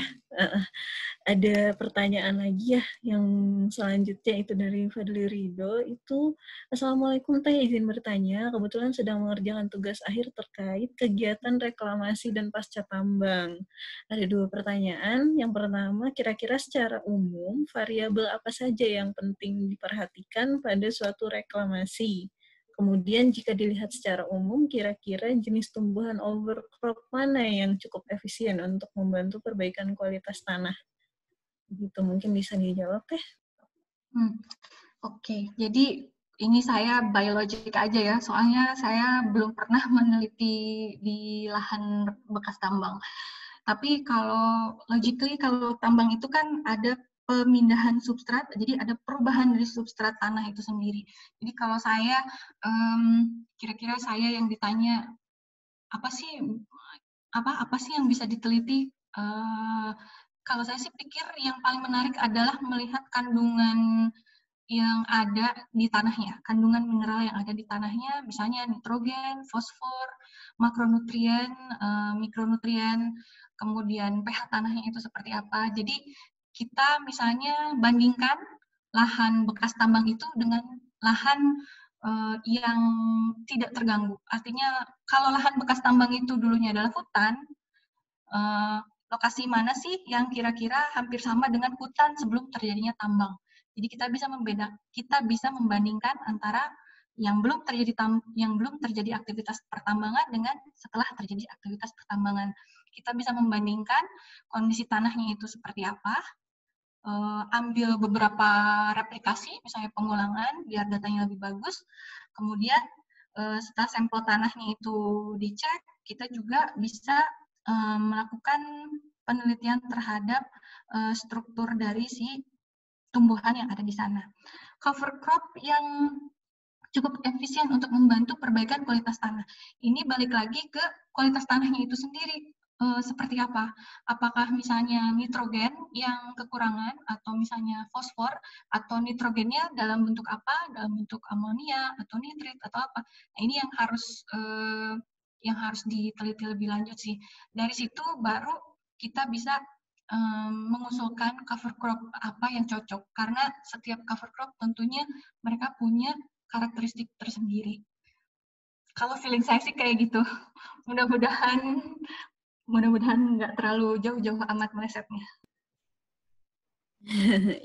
ada pertanyaan lagi ya yang selanjutnya itu dari Fadli Ridho itu, Assalamualaikum Teh, izin bertanya, kebetulan sedang mengerjakan tugas akhir terkait kegiatan reklamasi dan pasca tambang. Ada 2 pertanyaan. Yang pertama, kira-kira secara umum variabel apa saja yang penting diperhatikan pada suatu reklamasi? Kemudian jika dilihat secara umum, kira-kira jenis tumbuhan overcrop mana yang cukup efisien untuk membantu perbaikan kualitas tanah? Begitu, mungkin bisa dijawab, Teh. Oke, jadi ini saya biologik aja ya, soalnya saya belum pernah meneliti di lahan bekas tambang. Tapi kalau logically, kalau tambang itu kan ada pemindahan substrat, jadi ada perubahan dari substrat tanah itu sendiri. Jadi kalau saya, kira-kira saya yang ditanya, apa sih yang bisa diteliti? Kalau saya sih pikir yang paling menarik adalah melihat kandungan yang ada di tanahnya, kandungan mineral yang ada di tanahnya, misalnya nitrogen, fosfor, makronutrien, mikronutrien, kemudian pH tanahnya itu seperti apa. Jadi kita misalnya bandingkan lahan bekas tambang itu dengan lahan yang tidak terganggu. Artinya kalau lahan bekas tambang itu dulunya adalah hutan, lokasi mana sih yang kira-kira hampir sama dengan hutan sebelum terjadinya tambang. Jadi kita bisa membandingkan antara yang belum terjadi aktivitas pertambangan dengan setelah terjadi aktivitas pertambangan. kita bisa membandingkan kondisi tanahnya itu seperti apa, ambil beberapa replikasi, misalnya pengulangan, biar datanya lebih bagus. Kemudian setelah sampel tanahnya itu dicek, kita juga bisa melakukan penelitian terhadap struktur dari si tumbuhan yang ada di sana. Cover crop yang cukup efisien untuk membantu perbaikan kualitas tanah. Ini balik lagi ke kualitas tanahnya itu sendiri. Seperti apa? Apakah misalnya nitrogen yang kekurangan, atau misalnya fosfor, atau nitrogennya dalam bentuk apa? Dalam bentuk amonia, atau nitrit, atau apa? Nah, ini yang harus diteliti lebih lanjut sih. Dari situ baru kita bisa mengusulkan cover crop apa yang cocok. Karena setiap cover crop tentunya mereka punya karakteristik tersendiri. Kalau feeling saya sih kayak gitu. Mudah-mudahan nggak terlalu jauh-jauh amat melesetnya.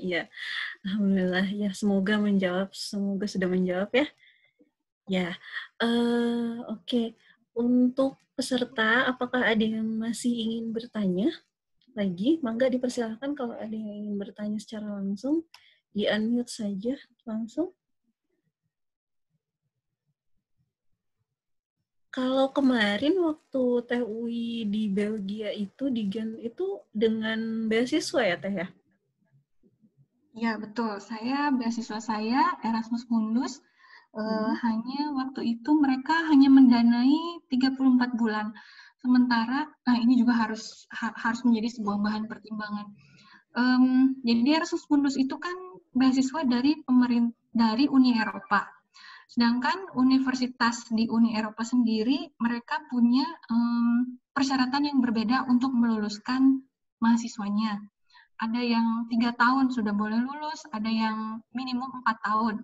Ya, alhamdulillah ya, semoga sudah menjawab ya. Ya, oke. Untuk peserta, apakah ada yang masih ingin bertanya lagi? Mangga dipersilakan kalau ada yang ingin bertanya secara langsung, di-unmute saja langsung. Kalau kemarin waktu Teh UI di Belgia itu, di Gent itu dengan beasiswa ya Teh ya? Ya, betul. Beasiswa saya Erasmus Mundus, hanya waktu itu mereka hanya mendanai 34 bulan. Sementara, nah ini juga harus menjadi sebuah bahan pertimbangan. Jadi Erasmus Mundus itu kan beasiswa dari Uni Eropa. Sedangkan universitas di Uni Eropa sendiri, mereka punya persyaratan yang berbeda untuk meluluskan mahasiswanya. Ada yang 3 tahun sudah boleh lulus, ada yang minimum 4 tahun.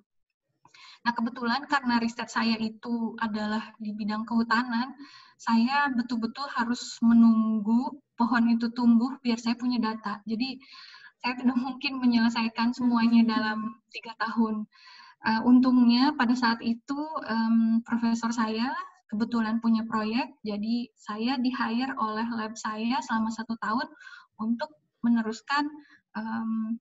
Nah, kebetulan karena riset saya itu adalah di bidang kehutanan, saya betul-betul harus menunggu pohon itu tumbuh biar saya punya data. Jadi, saya tidak mungkin menyelesaikan semuanya dalam 3 tahun. Untungnya pada saat itu profesor saya kebetulan punya proyek, jadi saya di-hire oleh lab saya selama 1 tahun untuk meneruskan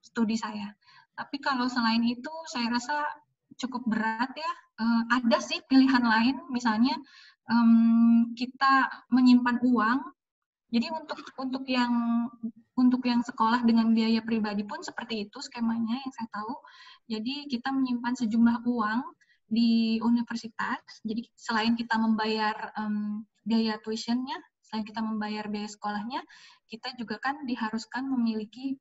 studi saya. Tapi kalau selain itu, saya rasa cukup berat ya. Ada sih pilihan lain, misalnya kita menyimpan uang. Jadi untuk yang sekolah dengan biaya pribadi pun seperti itu skemanya yang saya tahu. Jadi kita menyimpan sejumlah uang di universitas. Jadi selain kita membayar biaya tuition-nya, selain kita membayar biaya sekolahnya, kita juga kan diharuskan memiliki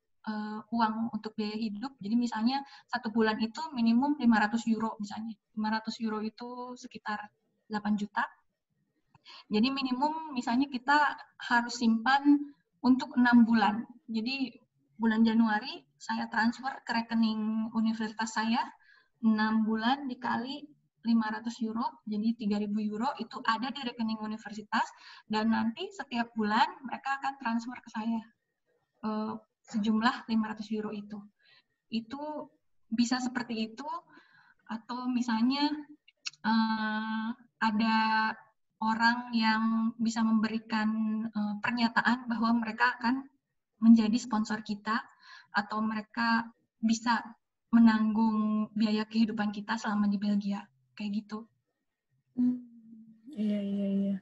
uang untuk biaya hidup. Jadi misalnya 1 bulan itu minimum 500 euro misalnya. 500 euro itu sekitar 8 juta. Jadi minimum misalnya kita harus simpan untuk 6 bulan. Jadi bulan Januari saya transfer ke rekening universitas saya, 6 bulan dikali 500 euro, jadi 3.000 euro itu ada di rekening universitas, dan nanti setiap bulan mereka akan transfer ke saya sejumlah 500 euro itu. Itu bisa seperti itu, atau misalnya ada orang yang bisa memberikan pernyataan bahwa mereka akan menjadi sponsor kita, atau mereka bisa menanggung biaya kehidupan kita selama di Belgia, kayak gitu. Iya.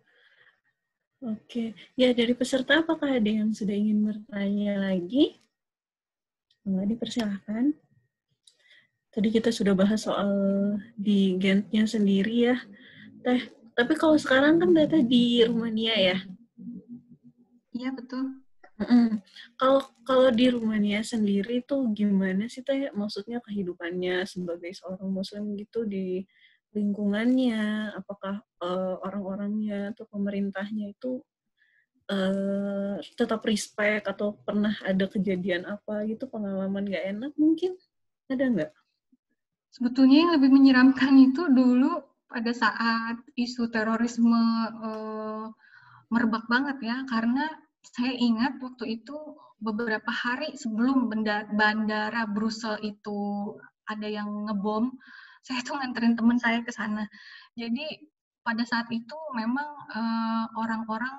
Oke, ya dari peserta apakah ada yang sudah ingin bertanya lagi? Enggak, dipersilahkan. Tadi kita sudah bahas soal di Gent-nya sendiri ya, Teh. Tapi kalau sekarang kan data di Rumania ya? Iya, betul. Kalau di Rumania sendiri tuh gimana sih Teh? Maksudnya kehidupannya sebagai seorang Muslim gitu di lingkungannya, apakah orang-orangnya atau pemerintahnya itu tetap respect, atau pernah ada kejadian apa gitu, pengalaman gak enak mungkin? Ada nggak? Sebetulnya yang lebih menyeramkan itu dulu pada saat isu terorisme merebak banget ya, karena saya ingat waktu itu beberapa hari sebelum bandara Brussels itu ada yang ngebom, saya tuh nganterin teman saya ke sana. Jadi pada saat itu memang orang-orang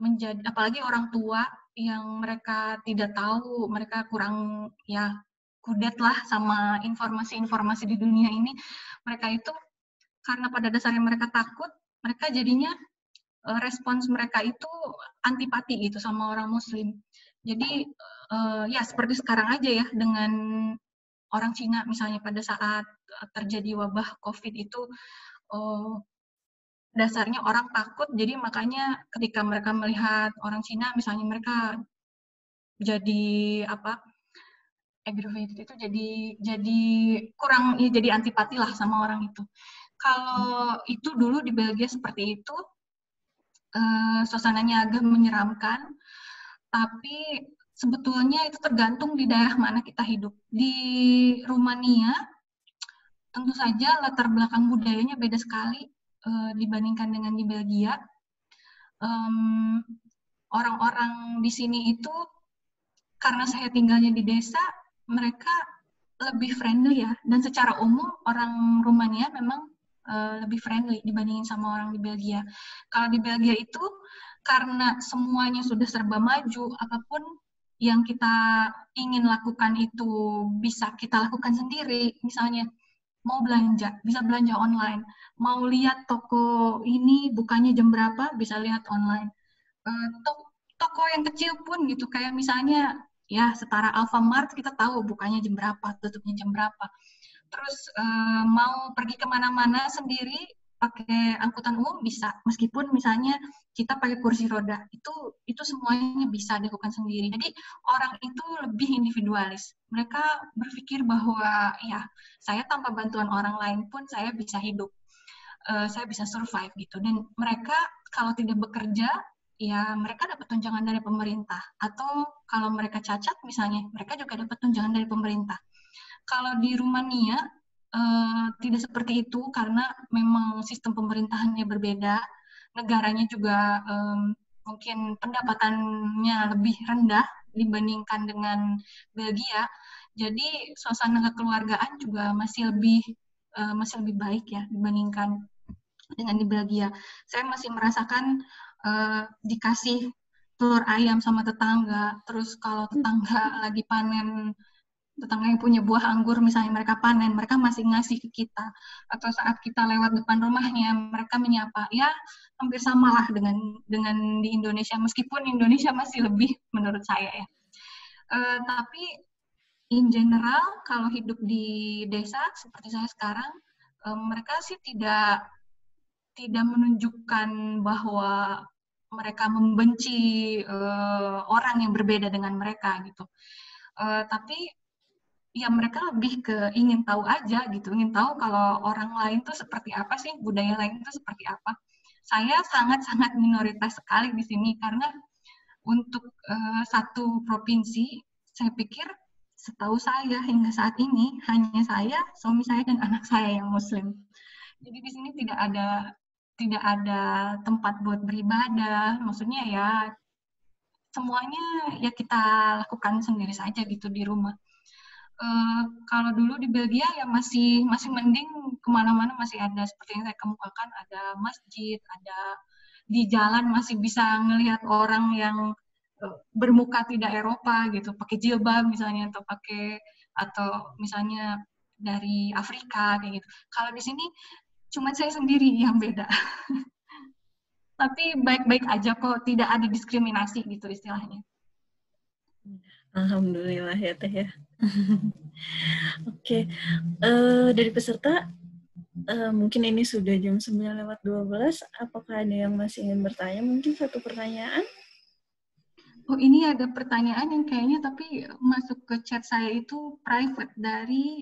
menjadi, apalagi orang tua yang mereka tidak tahu, mereka kurang ya kudet lah sama informasi-informasi di dunia ini. Mereka itu karena pada dasarnya mereka takut, mereka jadinya respons mereka itu antipati gitu sama orang Muslim. Jadi ya seperti sekarang aja ya dengan orang Cina misalnya pada saat terjadi wabah COVID itu dasarnya orang takut, jadi makanya ketika mereka melihat orang Cina misalnya mereka jadi aggravated itu jadi kurang ya, jadi antipati lah sama orang itu. Kalau itu dulu di Belgia seperti itu, suasananya agak menyeramkan, tapi sebetulnya itu tergantung di daerah mana kita hidup. Di Rumania, tentu saja latar belakang budayanya beda sekali dibandingkan dengan di Belgia. Orang-orang di sini itu, karena saya tinggalnya di desa, mereka lebih friendly ya. Dan secara umum orang Rumania memang lebih friendly dibandingin sama orang di Belgia. Kalau di Belgia itu karena semuanya sudah serba maju, apapun yang kita ingin lakukan itu bisa kita lakukan sendiri. Misalnya mau belanja, bisa belanja online. Mau lihat toko ini bukanya jam berapa, bisa lihat online. Toko yang kecil pun gitu, kayak misalnya ya setara Alfamart, kita tahu bukanya jam berapa, tutupnya jam berapa. Terus mau pergi kemana-mana sendiri pakai angkutan umum bisa, meskipun misalnya kita pakai kursi roda, itu semuanya bisa dilakukan sendiri. Jadi orang itu lebih individualis. Mereka berpikir bahwa ya saya tanpa bantuan orang lain pun saya bisa hidup, saya bisa survive gitu. Dan mereka kalau tidak bekerja, ya mereka dapat tunjangan dari pemerintah. Atau kalau mereka cacat misalnya, mereka juga dapat tunjangan dari pemerintah. Kalau di Rumania tidak seperti itu karena memang sistem pemerintahannya berbeda, negaranya juga mungkin pendapatannya lebih rendah dibandingkan dengan Belgia. Jadi suasana kekeluargaan juga masih lebih baik ya dibandingkan dengan di Belgia. Saya masih merasakan dikasih telur ayam sama tetangga, terus kalau tetangga lagi panen, tetangga yang punya buah anggur misalnya mereka panen, mereka masih ngasih ke kita. Atau saat kita lewat depan rumahnya, mereka menyapa. Ya, hampir sama lah dengan di Indonesia, meskipun Indonesia masih lebih menurut saya ya. Tapi in general, kalau hidup di desa seperti saya sekarang, mereka sih tidak menunjukkan bahwa mereka membenci orang yang berbeda dengan mereka gitu. Tapi ya mereka lebih ke ingin tahu aja gitu, ingin tahu kalau orang lain tuh seperti apa sih, budaya lain itu seperti apa. Saya sangat-sangat minoritas sekali di sini karena untuk satu provinsi, saya pikir setahu saya hingga saat ini hanya saya, suami saya dan anak saya yang Muslim. Jadi di sini tidak ada tempat buat beribadah, maksudnya ya semuanya ya kita lakukan sendiri saja gitu di rumah. Kalau dulu di Belgia ya masih mending, kemana-mana masih ada seperti yang saya kemukakan, ada masjid, ada di jalan masih bisa ngelihat orang yang bermuka tidak Eropa gitu, pakai jilbab misalnya, atau misalnya dari Afrika kayak gitu. Kalau di sini cuma saya sendiri yang beda. Tapi baik-baik aja kok, tidak ada diskriminasi gitu istilahnya. Alhamdulillah ya Teh ya. Oke, dari peserta mungkin ini sudah jam 9:12. Apakah ada yang masih ingin bertanya? Mungkin satu pertanyaan? Oh, ini ada pertanyaan yang kayaknya tapi masuk ke chat saya itu private dari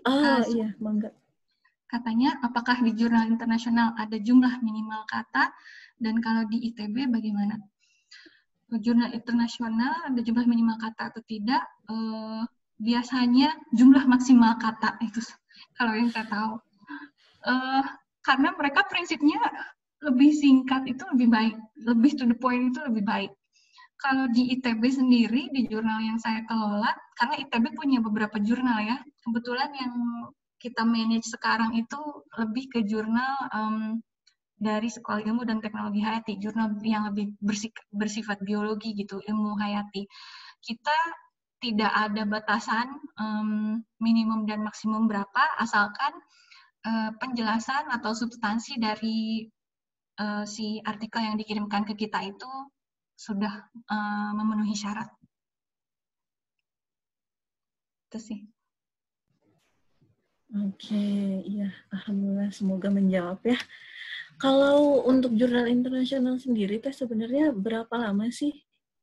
iya, mangga. Katanya, apakah di jurnal internasional ada jumlah minimal kata, dan kalau di ITB bagaimana? Jurnal internasional ada jumlah minimal kata atau tidak? Biasanya jumlah maksimal kata itu, kalau yang saya tahu. Karena mereka prinsipnya lebih singkat itu lebih baik, lebih to the point itu lebih baik. Kalau di ITB sendiri, di jurnal yang saya kelola, karena ITB punya beberapa jurnal ya, kebetulan yang kita manage sekarang itu lebih ke jurnal dari Sekolah Ilmu dan Teknologi Hayati, jurnal yang lebih bersifat biologi gitu, ilmu hayati. Kita tidak ada batasan minimum dan maksimum berapa, asalkan penjelasan atau substansi dari si artikel yang dikirimkan ke kita itu sudah memenuhi syarat. Itu sih. Oke, iya, alhamdulillah semoga menjawab ya. Kalau untuk jurnal internasional sendiri, teh sebenarnya berapa lama sih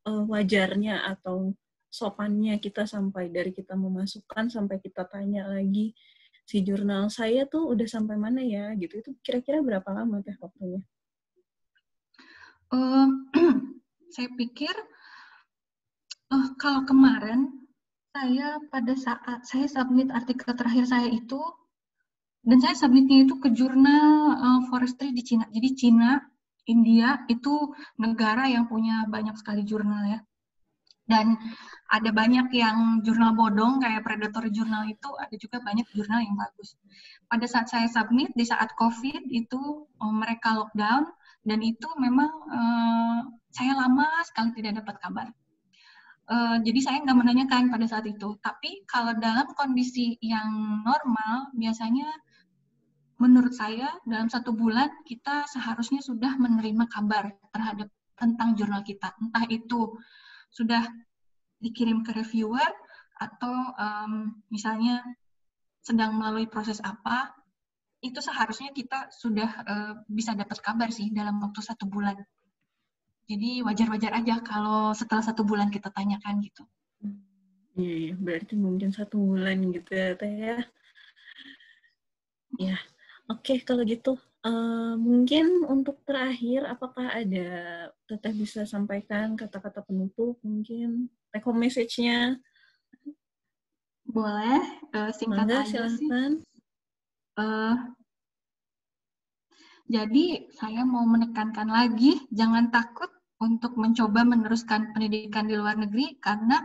wajarnya atau sopannya kita sampai dari kita memasukkan sampai kita tanya lagi si jurnal saya tuh udah sampai mana ya gitu, itu kira-kira berapa lama teh waktunya? Saya pikir kalau kemarin saya pada saat saya submit artikel terakhir saya itu, dan saya submitnya itu ke jurnal forestry di Cina. Jadi Cina, India itu negara yang punya banyak sekali jurnal ya. Dan ada banyak yang jurnal bodong kayak Predator Journal itu, ada juga banyak jurnal yang bagus. Pada saat saya submit di saat COVID itu mereka lockdown, dan itu memang saya lama sekali tidak dapat kabar. Jadi saya nggak menanyakan pada saat itu. Tapi kalau dalam kondisi yang normal, biasanya menurut saya dalam 1 bulan kita seharusnya sudah menerima kabar terhadap tentang jurnal kita. Entah itu sudah dikirim ke reviewer atau misalnya sedang melalui proses apa, itu seharusnya kita sudah bisa dapat kabar sih dalam waktu 1 bulan. Jadi wajar-wajar aja kalau setelah 1 bulan kita tanyakan gitu. Iya, berarti mungkin 1 bulan gitu ya, Teh ya. Ya, oke kalau gitu. Mungkin untuk terakhir, apakah ada Teteh bisa sampaikan kata-kata penutup mungkin, take home message-nya? Boleh, singkat Mangga, aja sih. silahkan. Jadi saya mau menekankan lagi, jangan takut untuk mencoba meneruskan pendidikan di luar negeri, karena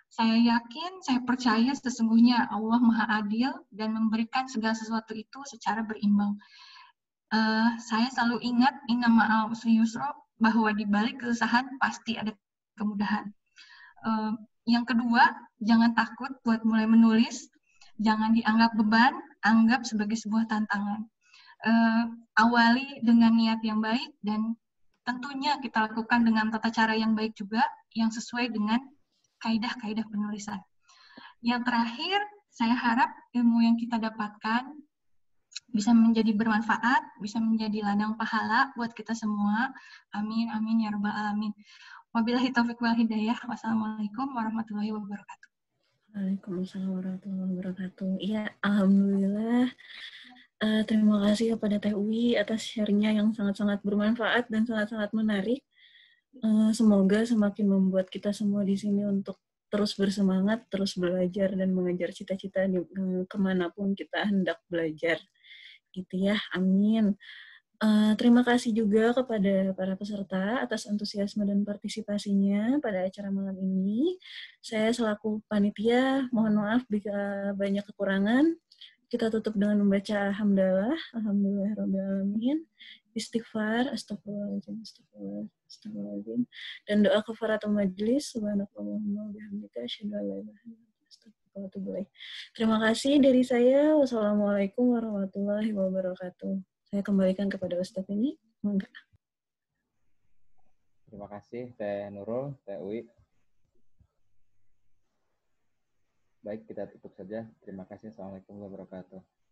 saya yakin, saya percaya sesungguhnya Allah Maha Adil dan memberikan segala sesuatu itu secara berimbang. Saya selalu ingat, inna ma'al usri yusra, bahwa di balik kesusahan pasti ada kemudahan. Yang kedua, jangan takut buat mulai menulis, jangan dianggap beban, anggap sebagai sebuah tantangan. Awali dengan niat yang baik, dan tentunya kita lakukan dengan tata cara yang baik juga, yang sesuai dengan kaidah-kaidah penulisan. Yang terakhir, saya harap ilmu yang kita dapatkan bisa menjadi bermanfaat, bisa menjadi ladang pahala buat kita semua. Amin, amin, ya rabbal alamin. Wabillahi taufiq wal hidayah. Wassalamualaikum warahmatullahi wabarakatuh. Waalaikumsalam warahmatullahi wabarakatuh. Iya, alhamdulillah. Terima kasih kepada Teh Uwi atas share-nya yang sangat-sangat bermanfaat dan sangat-sangat menarik. Semoga semakin membuat kita semua di sini untuk terus bersemangat, terus belajar dan mengejar cita-cita kemanapun kita hendak belajar. Gitu ya, amin. Terima kasih juga kepada para peserta atas antusiasme dan partisipasinya pada acara malam ini. Saya selaku panitia, mohon maaf jika banyak kekurangan. Kita tutup dengan membaca hamdalah, alhamdulillahirrahmanirrahim, istighfar, astagfirullahaladzim, astagfirullahaladzim, dan doa kafaratul majlis, subhanakallahumma bihamdika, asyhadu an la ilaha illa anta, astaghfiruka wa atubu ilaik. Terima kasih dari saya. Wassalamualaikum warahmatullahi wabarakatuh. Saya kembalikan kepada Ustaz ini. Mangga. Terima kasih Teh Nurul, Teh Uwi. Baik, kita tutup saja. Terima kasih. Assalamualaikum warahmatullahi wabarakatuh.